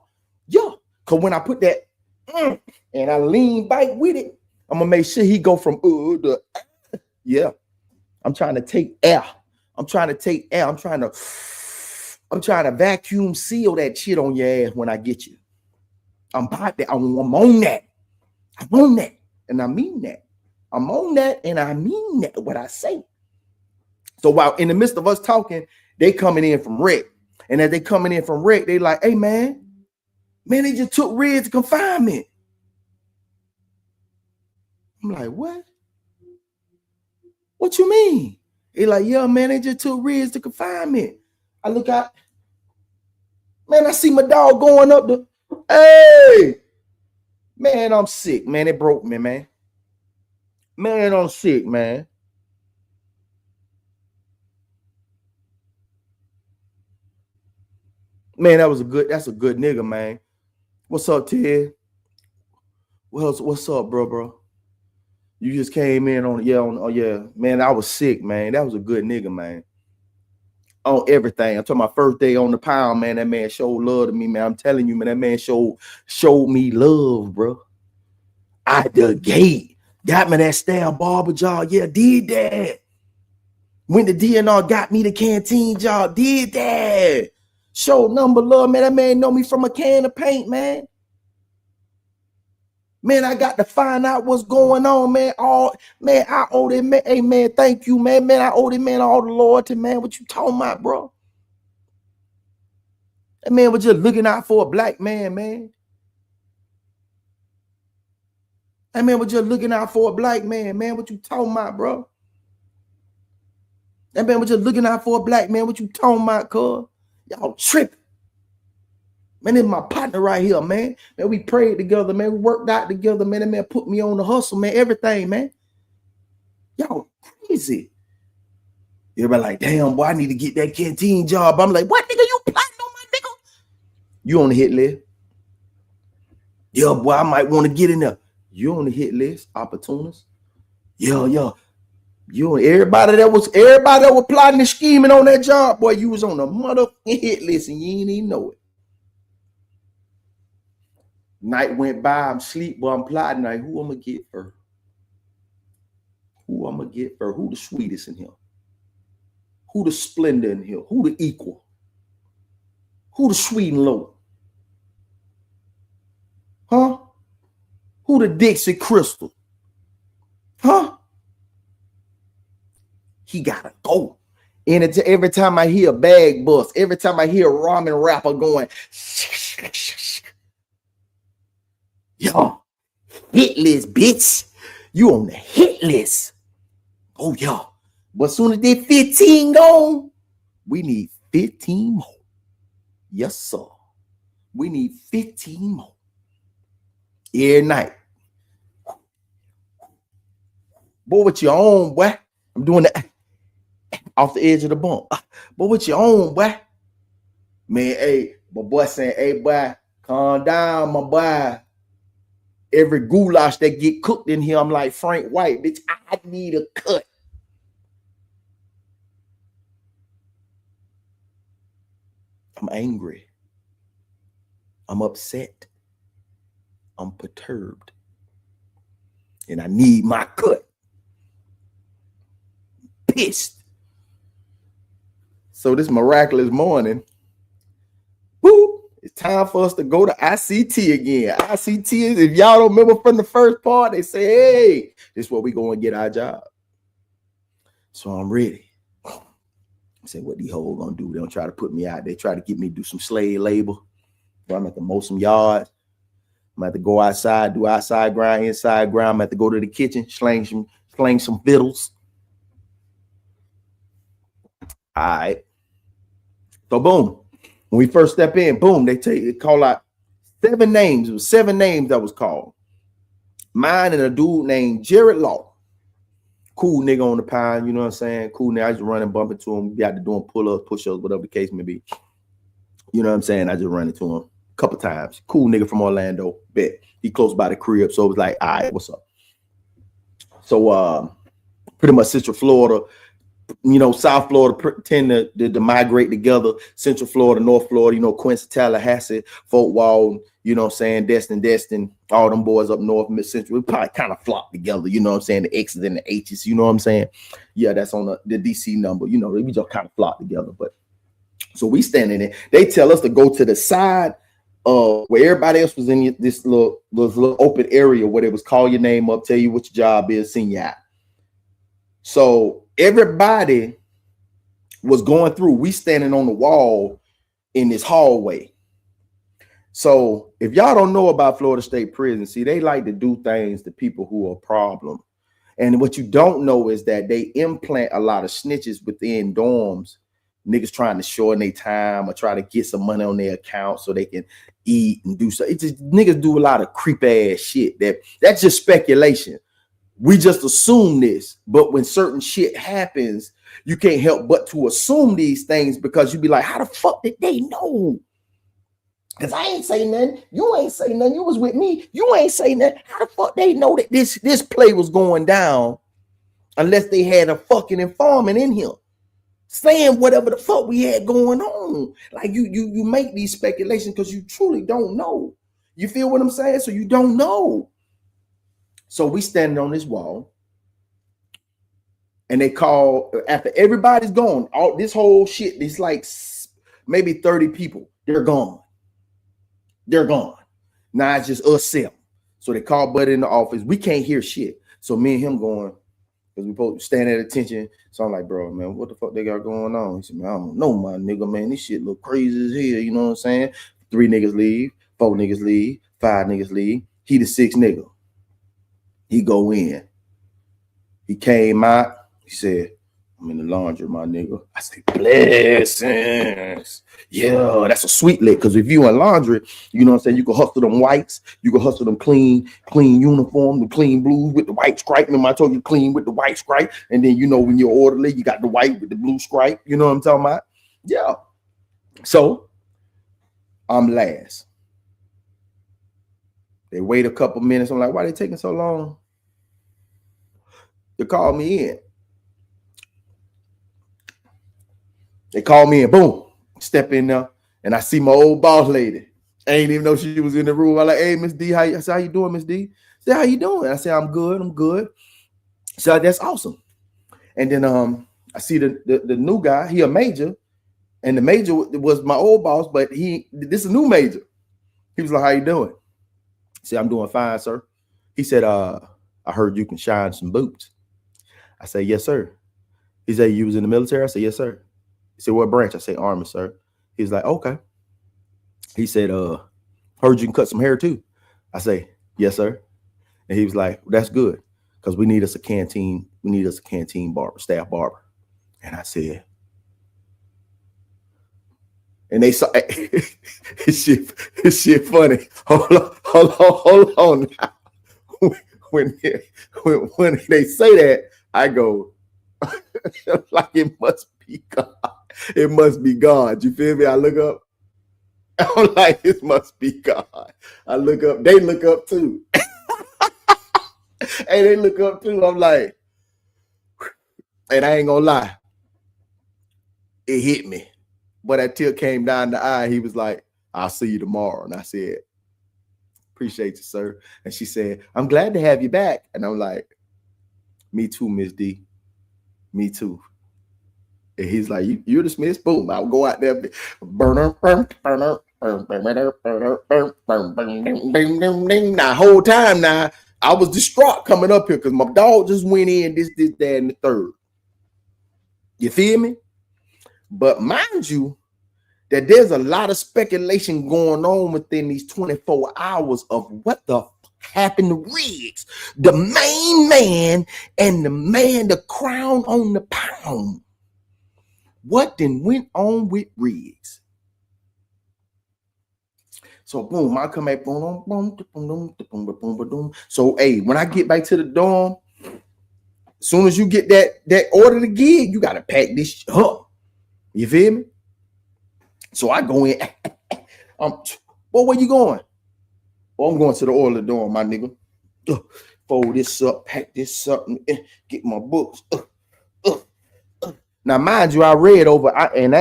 [SPEAKER 2] Cause when I put that and I lean back with it, I'm gonna make sure he go from to yeah. I'm trying to take air. I'm trying to vacuum seal that shit on your ass when I get you. I'm about that. I'm on that. I'm on that. And I mean that. I'm on that and I mean that, what I say. So while in the midst of us talking, they coming in from rec. And as they coming in from rec, they like, hey, man, they just took Red to confinement. I'm like, what? What you mean? They like, yeah, man, they just took Red to confinement. I look out. Man, I see my dog going up the, hey, man, I'm sick, man. It broke me, man. Man, I'm sick, man. Man, that's a good nigga, man. What's up, Ted? What's up, bro? You just came in on yeah. Man, I was sick, man. That was a good nigga, man. On everything. I'm talking my first day on the pound, man. That man showed love to me, man. I'm telling you, man, that man showed me love, bro. Out the gate. Got me that stab barber job. Yeah, did that. Went to DNR, got me the canteen job. Did that. Showed number love, man. That man know me from a can of paint, man. Man, I got to find out what's going on, man. I owe that man. Hey, man, thank you, man. Man, I owe that man all the loyalty, man. What you talking about, bro? That man was just looking out for a black man, man. That man was just looking out for a black man, man. What you talking about, bro? That man was just looking out for a black man. What you talking about, cuz? Y'all tripping. Man, this is my partner right here, man. Man, we prayed together, man. We worked out together, man. That man put me on the hustle, man. Everything, man. Y'all crazy. Everybody like, damn, boy, I need to get that canteen job. I'm like, what, nigga? You plotting on my nigga? You on the hit list? Yeah, boy, I might want to get in there. You on the hit list, opportunist? Yeah. Everybody that was plotting and scheming on that job, boy, you was on the motherfucking hit list and you ain't even know it. Night went by, I'm asleep, but I'm plotting. Like, who I'm gonna get first? Who the sweetest in here? Who the splendor in here? Who the equal? Who the sweet and low? Huh? Who the Dixie Crystal? Huh? He gotta go. And every time I hear a bag bust, every time I hear a ramen rapper going, yo, hit list, bitch. You on the hit list. Oh, yeah. But as soon as they 15 gone, we need 15 more. Yes, sir. We need 15 more. Every night. Boy, what you on, boy? I'm doing that off the edge of the bump. But what you on, boy? Man, hey, my boy saying, hey, boy, calm down, my boy. Every goulash that get cooked in here, I'm like Frank White, bitch, I need a cut. I'm angry. I'm upset. I'm perturbed. And I need my cut. Pissed. So this miraculous morning, whoop, it's time for us to go to ICT again. ICT is, if y'all don't remember from the first part, they say, hey, this is where we go and get our job. So I'm ready. I said, what these hoes gonna do? They don't try to put me out. They try to get me to do some slave labor. But I'm at to mow some yards. I'm at to go outside, do outside grind, inside grind. I'm at to go to the kitchen, sling some fiddles. All right. So boom. When we first step in, boom, they call out 7 names. It was 7 names that was called. Mine and a dude named Jared Law. Cool nigga on the pine, you know what I'm saying? Cool nigga. I just run and bump into him. We got to doing pull-ups, push-ups, whatever the case may be. You know what I'm saying? I just run into him a couple times. Cool nigga from Orlando. Bet. He close by the crib. So it was like, all right, what's up? So pretty much Central Florida, you know, South Florida tend to migrate together. Central Florida, North Florida, you know, Quincy, Tallahassee, Fort Walton, you know what I'm saying? Destin, all them boys up north, mid central, we probably kind of flock together, you know what I'm saying? The X's and the H's, you know what I'm saying? Yeah, that's on the DC number, you know, we just kind of flock together. But so we standing there, they tell us to go to the side where everybody else was in this little open area where they was call your name up, tell you what your job is, send you out. So everybody was going through. We standing on the wall in this hallway. So if y'all don't know about Florida State Prison, see, they like to do things to people who are a problem. And what you don't know is that they implant a lot of snitches within dorms, niggas trying to shorten their time or try to get some money on their account so they can eat and do so. It's just niggas do a lot of creep ass shit. That's just speculation. We just assume this, but when certain shit happens, you can't help but to assume these things because you be like, how the fuck did they know? Because I ain't say nothing. You ain't say nothing. You was with me. You ain't say nothing. How the fuck they know that this play was going down unless they had a fucking informant in here saying whatever the fuck we had going on? Like you make these speculations because you truly don't know. You feel what I'm saying? So you don't know. So we standing on this wall and they call after everybody's gone. All this whole shit, it's like maybe 30 people. They're gone. They're gone. Now it's just us 7. So they call Buddy in the office. We can't hear shit. So me and him going, because we both stand at attention. So I'm like, bro, man, what the fuck they got going on? He said, man, I don't know, my nigga, man. This shit look crazy as hell. You know what I'm saying? 3 niggas leave, 4 niggas leave, 5 niggas leave. He the 6th nigga. He go in. He came out. He said, I'm in the laundry, my nigga. I say, blessings. Yeah, that's a sweet lick. Because if you in laundry, you know what I'm saying, you can hustle them whites. You can hustle them clean uniform, the clean blues with the white stripe. Remember I told you clean with the white stripe. And then, you know, when you're orderly, you got the white with the blue stripe. You know what I'm talking about? Yeah. So I'm last. They wait a couple minutes. I'm like, why they taking so long? They call me in. They call me in, boom, step in there, and I see my old boss lady. I ain't even know she was in the room. I'm like, hey, Miss D, I said, how you doing, Miss D? I said, how you doing? I said, I'm good. So that's awesome. And then I see the new guy, he a major, and the major was my old boss, but this is a new major. He was like, how you doing? I said, I'm doing fine, sir. He said, I heard you can shine some boots. I said, yes, sir. He said, you was in the military? I said, yes, sir. He said, what branch? I say, Army, sir. He's like, okay. He said, heard you can cut some hair too. I say, yes, sir. And he was like, well, that's good. Because we need us a canteen barber, staff barber. And I said, and they saw it's shit funny. Hold on. When they say that, I go, like it must be God. It must be God. You feel me? I look up. I'm like, it must be God. I look up. They look up too. Hey, they look up too. I'm like, and I ain't gonna lie. It hit me. But that tear came down the eye. He was like, I'll see you tomorrow. And I said, appreciate you, sir. And she said, I'm glad to have you back. And I'm like, me too, Miss D. Me too. And he's like, you're dismissed. Boom. I'll go out there, burner. Now, whole time now, I was distraught coming up here because my dog just went in this, that, and the third. You feel me? But mind you, that there's a lot of speculation going on within these 24 hours of what the happened to Riggs, the main man and the crown on the pound. What then went on with Riggs? So boom, I come back, boom, boom, boom, boom, boom, boom, boom. So hey, when I get back to the dorm, as soon as you get that order to gig, you gotta pack this up. You feel me? So I go in. Well, where you going? Oh, I'm going to the oil dorm, my nigga. Fold this up, pack this up, and get my books. Now, mind you, I read over, I'm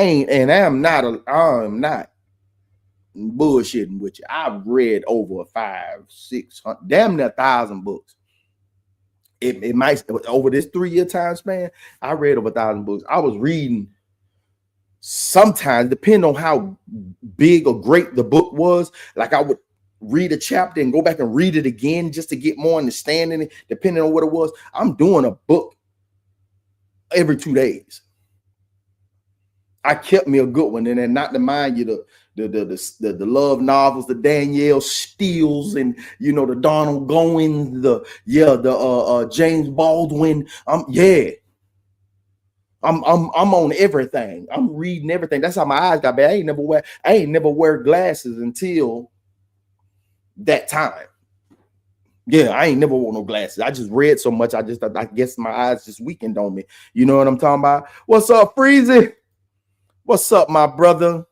[SPEAKER 2] not bullshitting with you. I've read over 500, 600, damn near 1,000 books. It might, over this 3-year time span, I read over 1,000 books. I was reading. Sometimes, depending on how big or great the book was, like I would read a chapter and go back and read it again just to get more understanding, depending on what it was. I'm doing a book every 2 days. I kept me a good one, and then not to mind you the love novels, the Danielle Steeles, and the Donald Goins, the James Baldwin. I'm on everything. I'm reading everything. That's how my eyes got bad. I ain't never wear glasses until that time. Yeah, I ain't never wore no glasses. I just read so much. I guess my eyes just weakened on me. You know what I'm talking about? What's up, Freezy? What's up, my brother?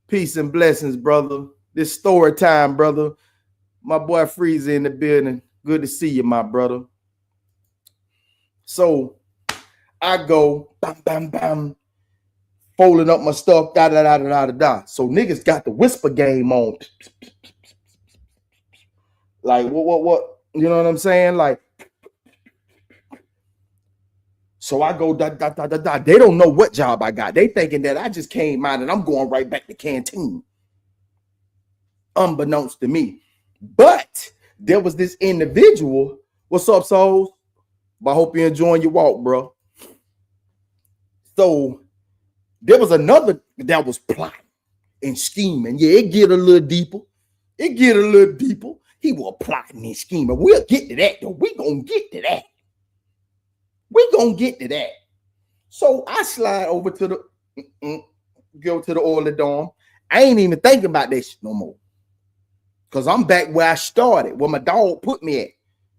[SPEAKER 2] Peace and blessings, brother. This story time, brother. My boy Freezy in the building. Good to see you, my brother. So I go, bam, bam, bam, folding up my stuff, da, da, da, da, da, da. So niggas got the whisper game on. Like, what? You know what I'm saying? Like, so I go, da, da, da, da, da. They don't know what job I got. They thinking that I just came out and I'm going right back to canteen. Unbeknownst to me. But there was this individual. What's up, souls? I hope you're enjoying your walk, bro. So there was another that was plotting and scheming. Yeah, it get a little deeper. He was plotting and scheming. We'll get to that, though. We're going to get to that. So I slide over to the oil dorm. I ain't even thinking about that shit no more. Because I'm back where I started, where my dog put me at.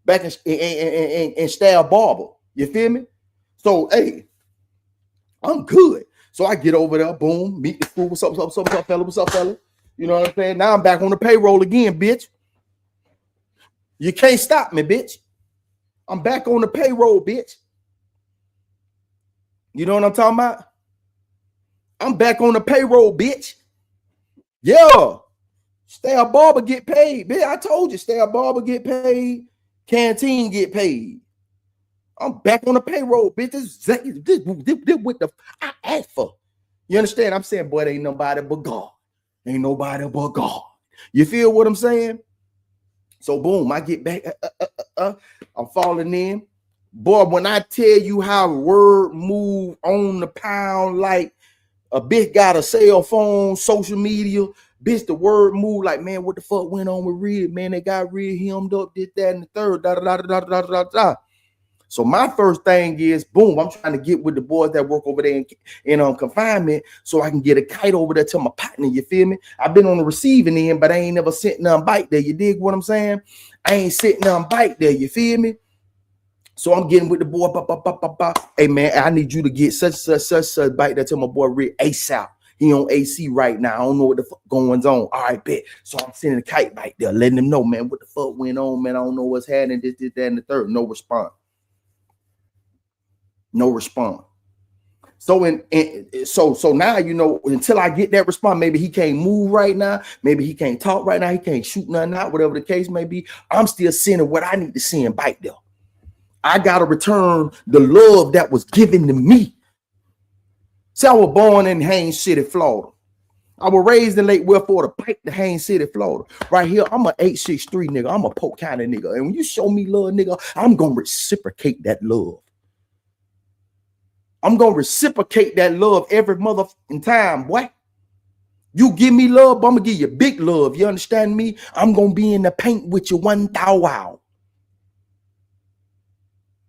[SPEAKER 2] Back in Stab Barber. You feel me? So, hey, I'm good. So I get over there, boom, meet the school. What's up, fella? What's up, fella? You know what I'm saying? Now I'm back on the payroll again, bitch. You can't stop me, bitch. I'm back on the payroll, bitch. You know what I'm talking about? I'm back on the payroll, bitch. Yeah. Stab Barber get paid, bitch. I told you, Stab Barber get paid. Canteen get paid. I'm back on the payroll, bitch. This what the I asked for. You understand? I'm saying, boy, ain't nobody but God. Ain't nobody but God. You feel what I'm saying? So boom, I get back. I'm falling in. Boy, when I tell you how word move on the pound, like a bitch got a cell phone, social media, bitch, the word move like, man, what the fuck went on with Red? Man, they got Red hemmed up, did that and the third, da da da da da da da. So my first thing is, boom, I'm trying to get with the boys that work over there in confinement so I can get a kite over there to my partner, you feel me? I've been on the receiving end, but I ain't never sent none bite there, you dig what I'm saying? I ain't sitting none bite there, you feel me? So I'm getting with the boy, hey man, I need you to get such bite there to my boy Rick ASAP. He on AC right now. I don't know what the fuck going on. All right, bet. So I'm sending a kite bite there, letting them know, man, what the fuck went on, man. I don't know what's happening, this, that, and the third. No response. So so now, you know, until I get that response, maybe he can't move right now, maybe he can't talk right now, he can't shoot nothing out, whatever the case may be. I'm still sending what I need to send bite there. I gotta return the love that was given to me. See, I was born in Haines City, Florida. I was raised in Lake Will, Florida, Pike to Haines City, Florida. Right here, I'm a 863 nigga. I'm a Polk County nigga. And when you show me love, nigga, I'm gonna reciprocate that love. I'm gonna reciprocate that love every motherfucking time, boy. You give me love, but I'm gonna give you big love. You understand me? I'm gonna be in the paint with you 1,000.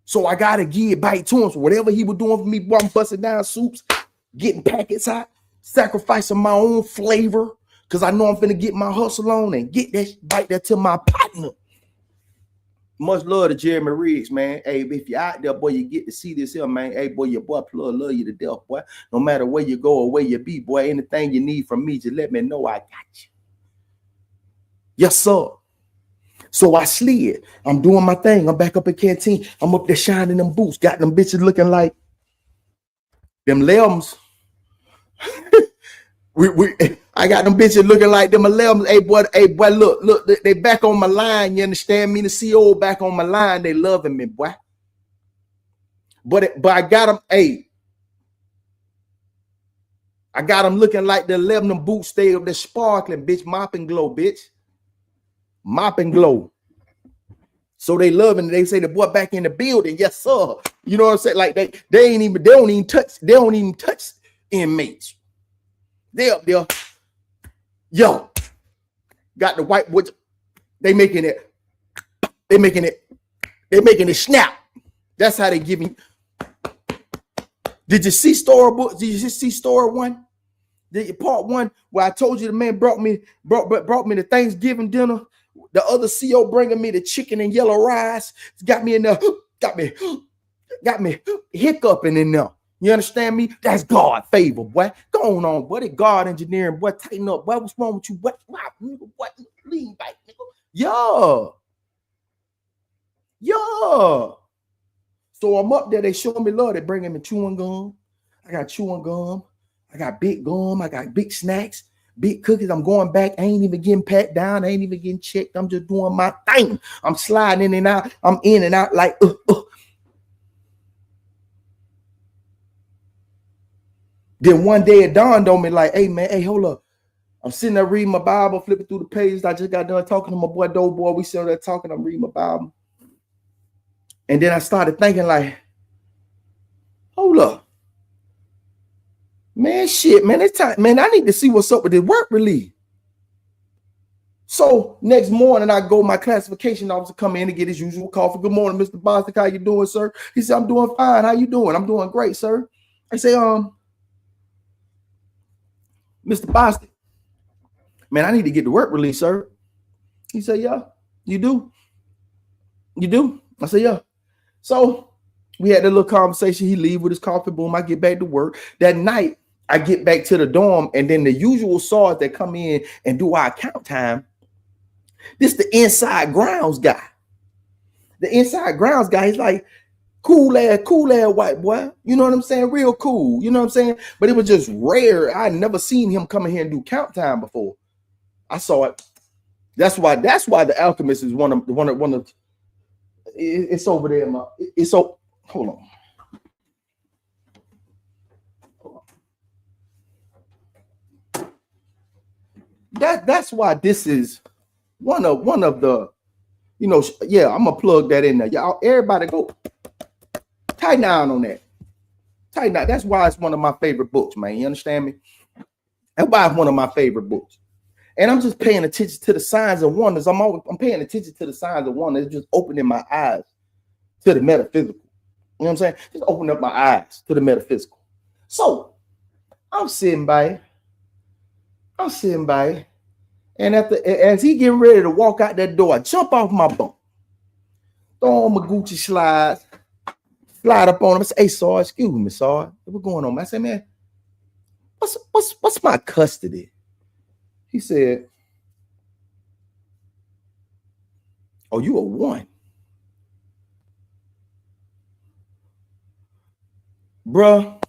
[SPEAKER 2] So I gotta give back to him. So whatever he was doing for me, boy, I'm busting down soups, getting packets out, sacrificing my own flavor, because I know I'm finna get my hustle on and get that bite that to my partner. Much love to Jeremy Riggs, man. Hey, if you're out there, boy, you get to see this here, man. Hey, boy, your boy Plugg love you to death, boy. No matter where you go or where you be, boy, anything you need from me, just let me know I got you. Yes, sir. So I slid. I'm doing my thing. I'm back up at Canteen. I'm up there shining them boots. Got them bitches looking like them lems. I got them bitches looking like them 11. Hey boy, look, they back on my line. You understand me? The CO back on my line. They loving me, boy. But I got them. Hey, I got them looking like the 11 them boots. Stay up there sparkling, bitch. Mop and glow, bitch. Mop and glow. So they loving it. They say the boy back in the building. Yes, sir. You know what I'm saying? Like they don't even touch inmates. They up there. Yo, got the white boys. They making it snap. That's how they giving. Did you see story? Did you just see story one? Part one where I told you the man brought me the Thanksgiving dinner. The other CO bringing me the chicken and yellow rice. Got me in there. Got me hiccuping in there. You understand me? That's God favor, boy. Go on, boy. That God engineering, boy. Tighten up, boy. What's wrong with you? What? Lean back, nigga. Yeah. So I'm up there. They showing me love. They bringing me chewing gum. I got chewing gum. I got big gum. I got big snacks, big cookies. I'm going back. I ain't even getting pat down. I ain't even getting checked. I'm just doing my thing. I'm sliding in and out. I'm in and out like. Then one day it dawned on me like, hey, man, hey, hold up. I'm sitting there reading my Bible, flipping through the pages. I just got done talking to my boy, Doughboy. We sitting there talking. I'm reading my Bible. And then I started thinking like, hold up. Man, shit, man, it's time. Man, I need to see what's up with this work relief. So next morning, I go, my classification officer come in to get his usual coffee. Good morning, Mr. Bostic. How you doing, sir? He said, I'm doing fine. How you doing? I'm doing great, sir. I say, Mr. Bostic, man, I need to get the work release, sir. He said, yeah, you do. You do? I said, yeah. So we had that little conversation. He leave with his coffee, boom. I get back to work. That night, I get back to the dorm, and then the usual saws that come in and do our count time. This the inside grounds guy. The inside grounds guy, he's like, cool ass white boy. You know what I'm saying? Real cool. You know what I'm saying? But it was just rare. I never seen him come in here and do count time before. I saw it. That's why the Alchemist is one of it's over there. It's so hold on. That's why this is one of the, you know, yeah, I'm gonna plug that in there. Y'all, everybody go tighten down on that. Tighten down. That's why it's one of my favorite books, man. You understand me? That's why it's one of my favorite books. And I'm just paying attention to the signs and wonders. I'm paying attention to the signs and wonders, just opening my eyes to the metaphysical. You know what I'm saying? Just open up my eyes to the metaphysical. So I'm sitting by, and as he getting ready to walk out that door, I jump off my bunk, throw on my Gucci slides, slide up on him. I say, hey, Saw, excuse me, Saw. What's going on? I said, man, what's my custody? He said, oh, you a one. Bruh,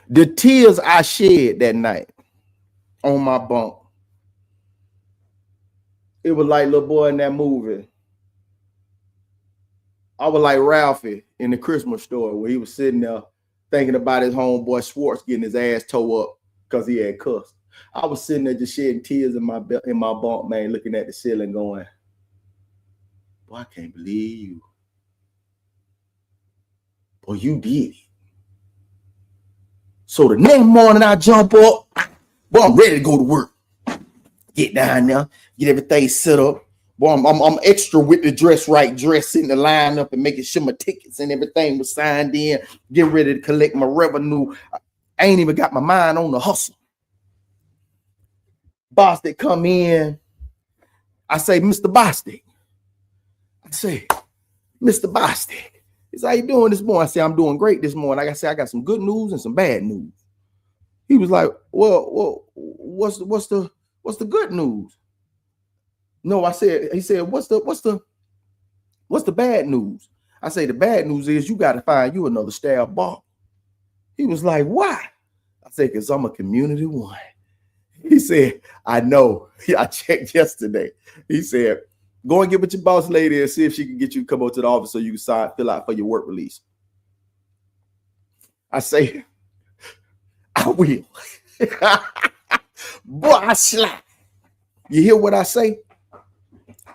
[SPEAKER 2] the tears I shed that night on my bunk, it was like little boy in that movie. I was like Ralphie in the Christmas store where he was sitting there thinking about his homeboy Schwartz getting his ass towed up because he had cussed. I was sitting there just shedding tears in my bunk, man, looking at the ceiling going, boy, I can't believe you. Boy, you did it. So the next morning I jump up, boy, I'm ready to go to work. Get down there, get everything set up. Boy, I'm extra with the dressing the line up and making sure my tickets and everything was signed in, getting ready to collect my revenue. I ain't even got my mind on the hustle. Bostic come in. I say, Mr. Bostic. I say, Mr. Bostic. He said, how you doing this morning? I say, I'm doing great this morning. Like I said, I got some good news and some bad news. He was like, well, what's the good news? No, he said, what's the bad news? I say, the bad news is you got to find you another staff bar. He was like, why? I said, because I'm a community one. He said, I know. I checked yesterday. He said, go and get with your boss lady and see if she can get you to come over to the office so you can fill out for your work release. I say, I will. Boy, I slap. You hear what I say?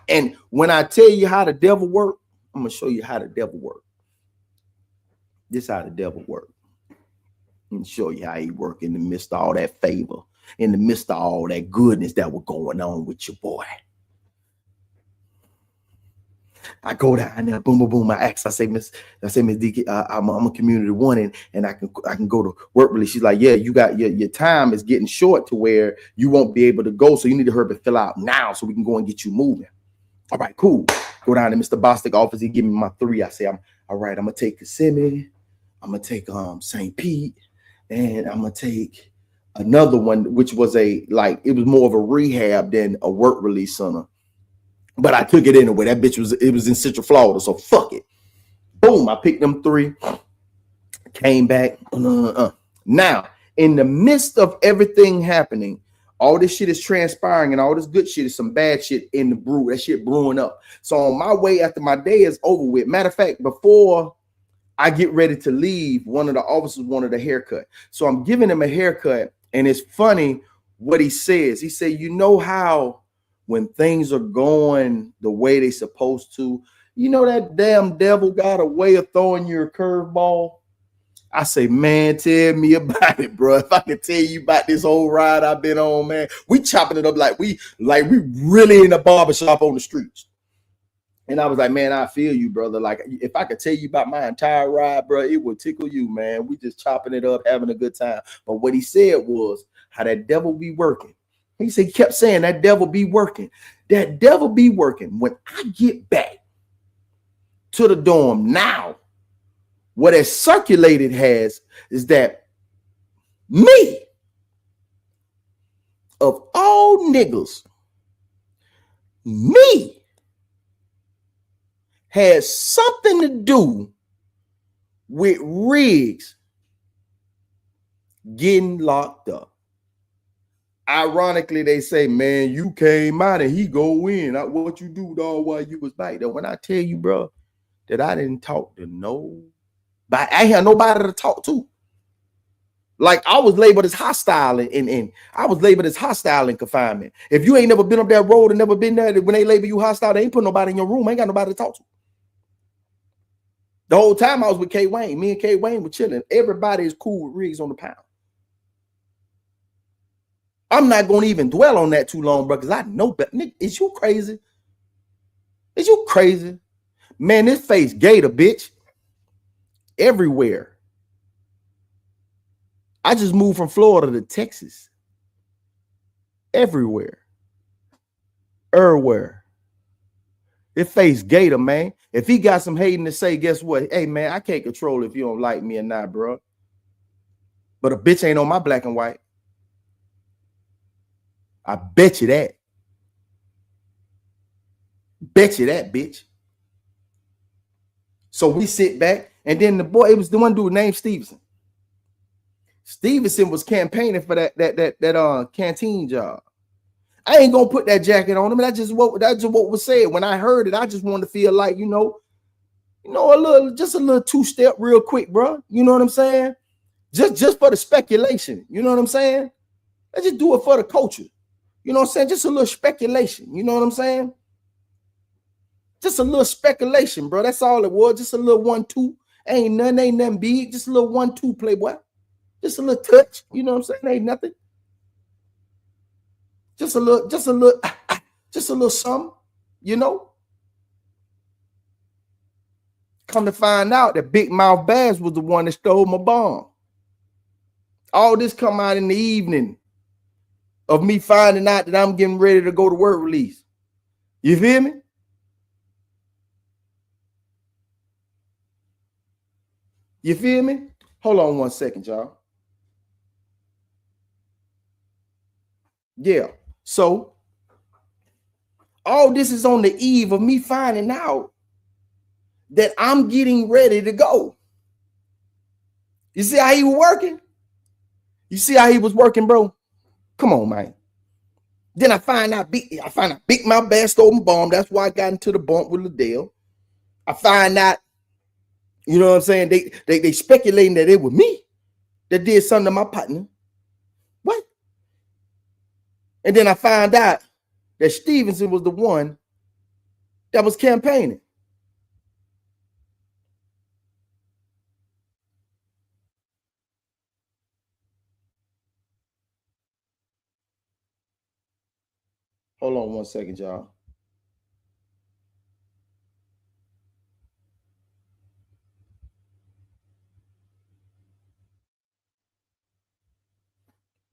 [SPEAKER 2] And when I tell you how the devil work, I'm going to show you how the devil work. This is how the devil work. And show you how he work in the midst of all that favor, in the midst of all that goodness that was going on with your boy. I go down there, boom, boom, boom. I ask, I say, Miss Deacon, I'm a community one, and I can go to work release. She's like, yeah, you got your time is getting short to where you won't be able to go. So you need to hurry and fill out now so we can go and get you moving. All right, cool. Go down to Mr. Bostic office. He give me my 3. I say, I'm all right. I'm gonna take Kissimmee. I'm gonna take St. Pete, and I'm gonna take another one, which was it was more of a rehab than a work release center. But I took it anyway. That bitch was in Central Florida, so fuck it. Boom, I picked them 3. Came back. Now, in the midst of everything happening, all this shit is transpiring and all this good shit is some bad shit in the brew. That shit brewing up. So on my way after my day is over with. Matter of fact, before I get ready to leave, one of the officers wanted a haircut. So I'm giving him a haircut, and it's funny what he says. He said, you know how when things are going the way they supposed to, you know that damn devil got a way of throwing you a curveball? I say, man, tell me about it, bro. If I could tell you about this whole ride I've been on, man, we chopping it up like we really in a barbershop on the streets. And I was like, man, I feel you, brother. Like, if I could tell you about my entire ride, bro, it would tickle you, man. We just chopping it up, having a good time. But what he said was how that devil be working. He said, he kept saying that devil be working. That devil be working. When I get back to the dorm now, what has circulated is that me, of all niggas, me has something to do with Riggs getting locked up. Ironically, they say, man, you came out and he go in. What you do, dog, while you was back there? When I tell you, bro, that I didn't talk to nobody, I had nobody to talk to. Like, I was labeled as hostile and I was labeled as hostile in confinement. If you ain't never been up that road and never been there, when they label you hostile, they ain't put nobody in your room. Ain't got nobody to talk to. The whole time I was with K. Wayne, me and K. Wayne were chilling. Everybody is cool with Riggs on the pound. I'm not going to even dwell on that too long, bro, because I know better. Nigga, is you crazy? Is you crazy? Man, this face gator, bitch. Everywhere. I just moved from Florida to Texas. Everywhere. Everywhere. It face gator, man. If he got some hating to say, guess what? Hey, man, I can't control if you don't like me or not, bro. But a bitch ain't on my black and white. I bet you that. Bet you that, bitch. So we sit back, and then the boy, it was the one dude named Stevenson. Stevenson was campaigning for that canteen job. I ain't gonna put that jacket on him. That's just what was said. When I heard it, I just wanted to feel like, a little 2-step real quick, bro. You know what I'm saying? Just for the speculation. You know what I'm saying? Let's just do it for the culture. You know what I'm saying? Just a little speculation. You know what I'm saying? Just a little speculation, bro. That's all it was. Just a little 1-2. Ain't nothing big. Just a little 1-2, playboy. Just a little touch. You know what I'm saying? Ain't nothing. Just a little something, you know. Come to find out that Big Mouth Bass was the one that stole my bomb. All this come out in the evening of me finding out that I'm getting ready to go to work release. You feel me? You feel me? Hold on 1 second, y'all. Yeah. So all this is on the eve of me finding out that I'm getting ready to go. You see how he was working? You see how he was working, bro? Come on, man. Then I find out Big Mouth Bass stole my bomb. That's why I got into the bump with Liddell. I find out, you know what I'm saying? They speculating that it was me that did something to my partner. What? And then I find out that Stevenson was the one that was campaigning. Hold on 1 second, y'all.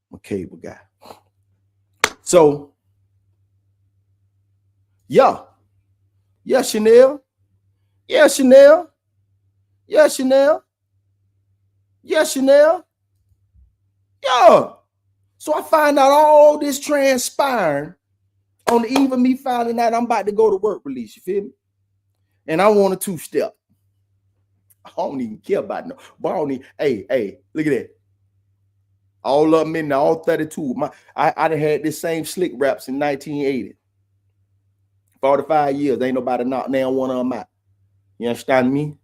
[SPEAKER 2] My cable guy. So, yeah. Yeah, Chanel. Yeah, Chanel. Yeah, Chanel. Yeah, Chanel. Yeah. So I find out all this transpiring on the eve of me finding out I'm about to go to work release. You feel me? And I want a 2-step. I don't even care about no. But I don't need. Hey, look at that. All of them in there, all 32. I done had this same slick raps in 1980. 45 years. Ain't nobody knocked down one of them out. You understand me?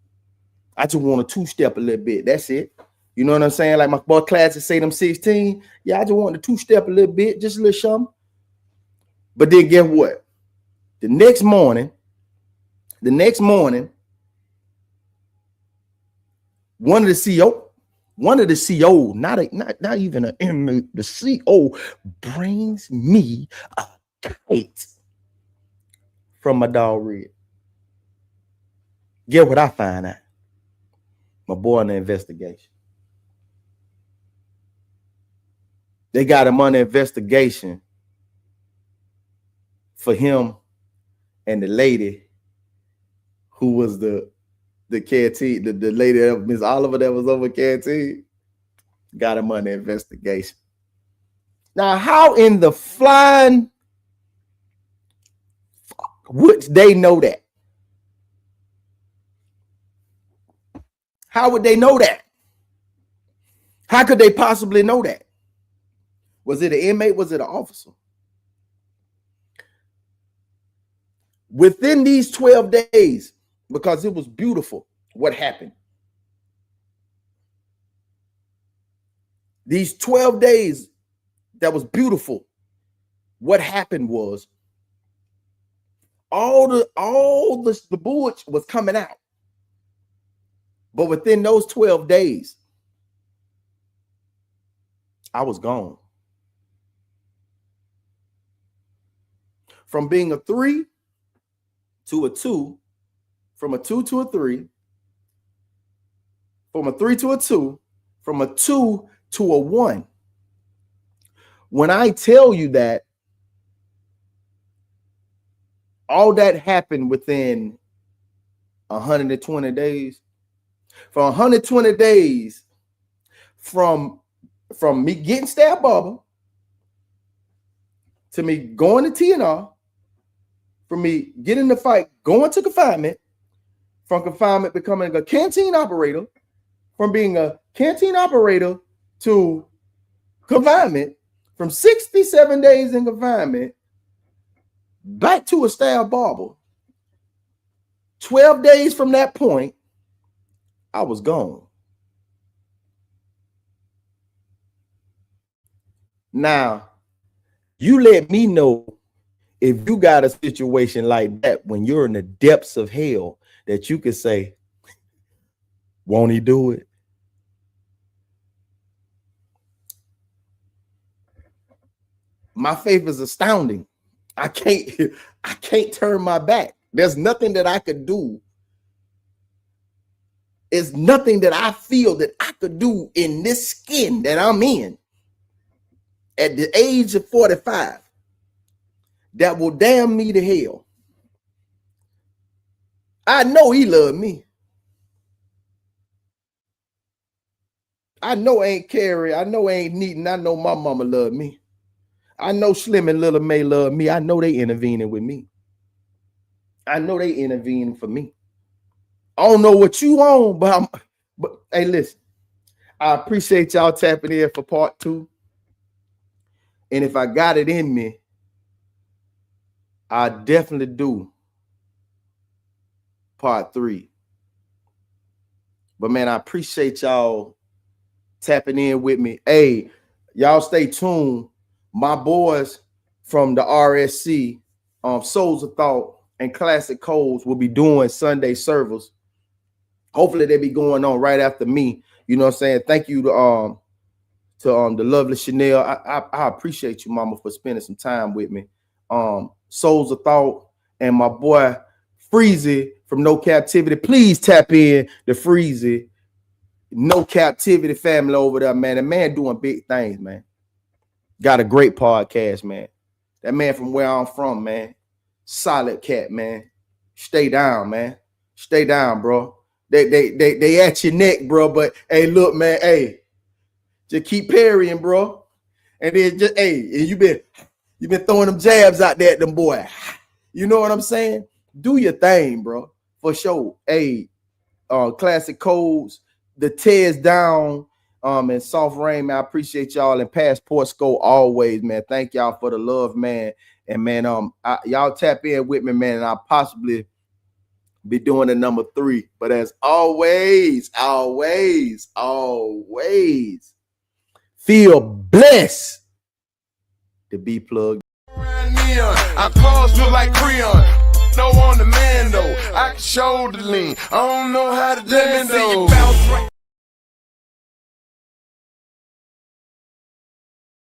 [SPEAKER 2] I just want a 2-step a little bit. That's it. You know what I'm saying? Like my boy classes say them 16. Yeah, I just want to 2-step a little bit, just a little something. But then guess what? The next morning, one of the CO, not even an inmate, the CO brings me a kite from my dog Red. Get what I find out? My boy in the investigation. They got him on the investigation for him and the lady who was the canteen, the lady, Miss Oliver, that was over canteen. Got him on the investigation. Now, how in the flying would they know that? How would they know that? How could they possibly know that? Was it an inmate? Was it an officer? Within these 12 days, because it was beautiful what happened. These 12 days that was beautiful. What happened was all the bullets was coming out. But within those 12 days, I was gone. From being a 3 to a 2, from a 2 to a 3, from a 3 to a 2, from a 2 to a 1. When I tell you that all that happened within 120 days, for 120 days, from me getting stabbed barber to me going to TNR, from me getting the fight, going to confinement, from confinement becoming a canteen operator, from being a canteen operator to confinement, from 67 days in confinement back to a staff barber. 12 days from that point, I was gone. Now, you let me know if you got a situation like that when you're in the depths of hell that you could say, won't he do it? My faith is astounding. I can't turn my back. There's nothing that I could do. It's nothing that I feel that I could do in this skin that I'm in at the age of 45 that will damn me to hell. I know he loved me. I know ain't Carrie. I know ain't Neaton. I know my mama loved me. I know Slim and Little May love me. I know they intervening with me. I know they intervening for me. I don't know what you on, but hey, listen, I appreciate y'all tapping in for part 2. And if I got it in me, I definitely do part 3. But man, I appreciate y'all tapping in with me. Hey, y'all stay tuned. My boys from the RSC, Souls of Thought and Classic Codes will be doing Sunday service. Hopefully they be going on right after me. You know what I'm saying? Thank you to the lovely Chanel. I appreciate you, mama, for spending some time with me. Souls of Thought and my boy Freezy from No Captivity. Please tap in the Freezy No Captivity family over there, man. The man doing big things, man. Got a great podcast, man. That man from where I'm from, man. Solid cat, man. Stay down, man. Stay down, bro. They at your neck, bro. But hey, look, man. Hey, just keep parrying, bro. And then just you been throwing them jabs out there at them boy. You know what I'm saying? Do your thing, bro. For sure. Hey, Classic Codes, the tears down. And Soft Rain, man, I appreciate y'all. And Passport Scope always, man. Thank y'all for the love, man. And man, y'all tap in with me, man. And I'll possibly be doing the number 3. But as always, feel blessed to be plugged.
[SPEAKER 1] I cars look like Creon. No on the man though. I can show the lean. I don't know how to dance though.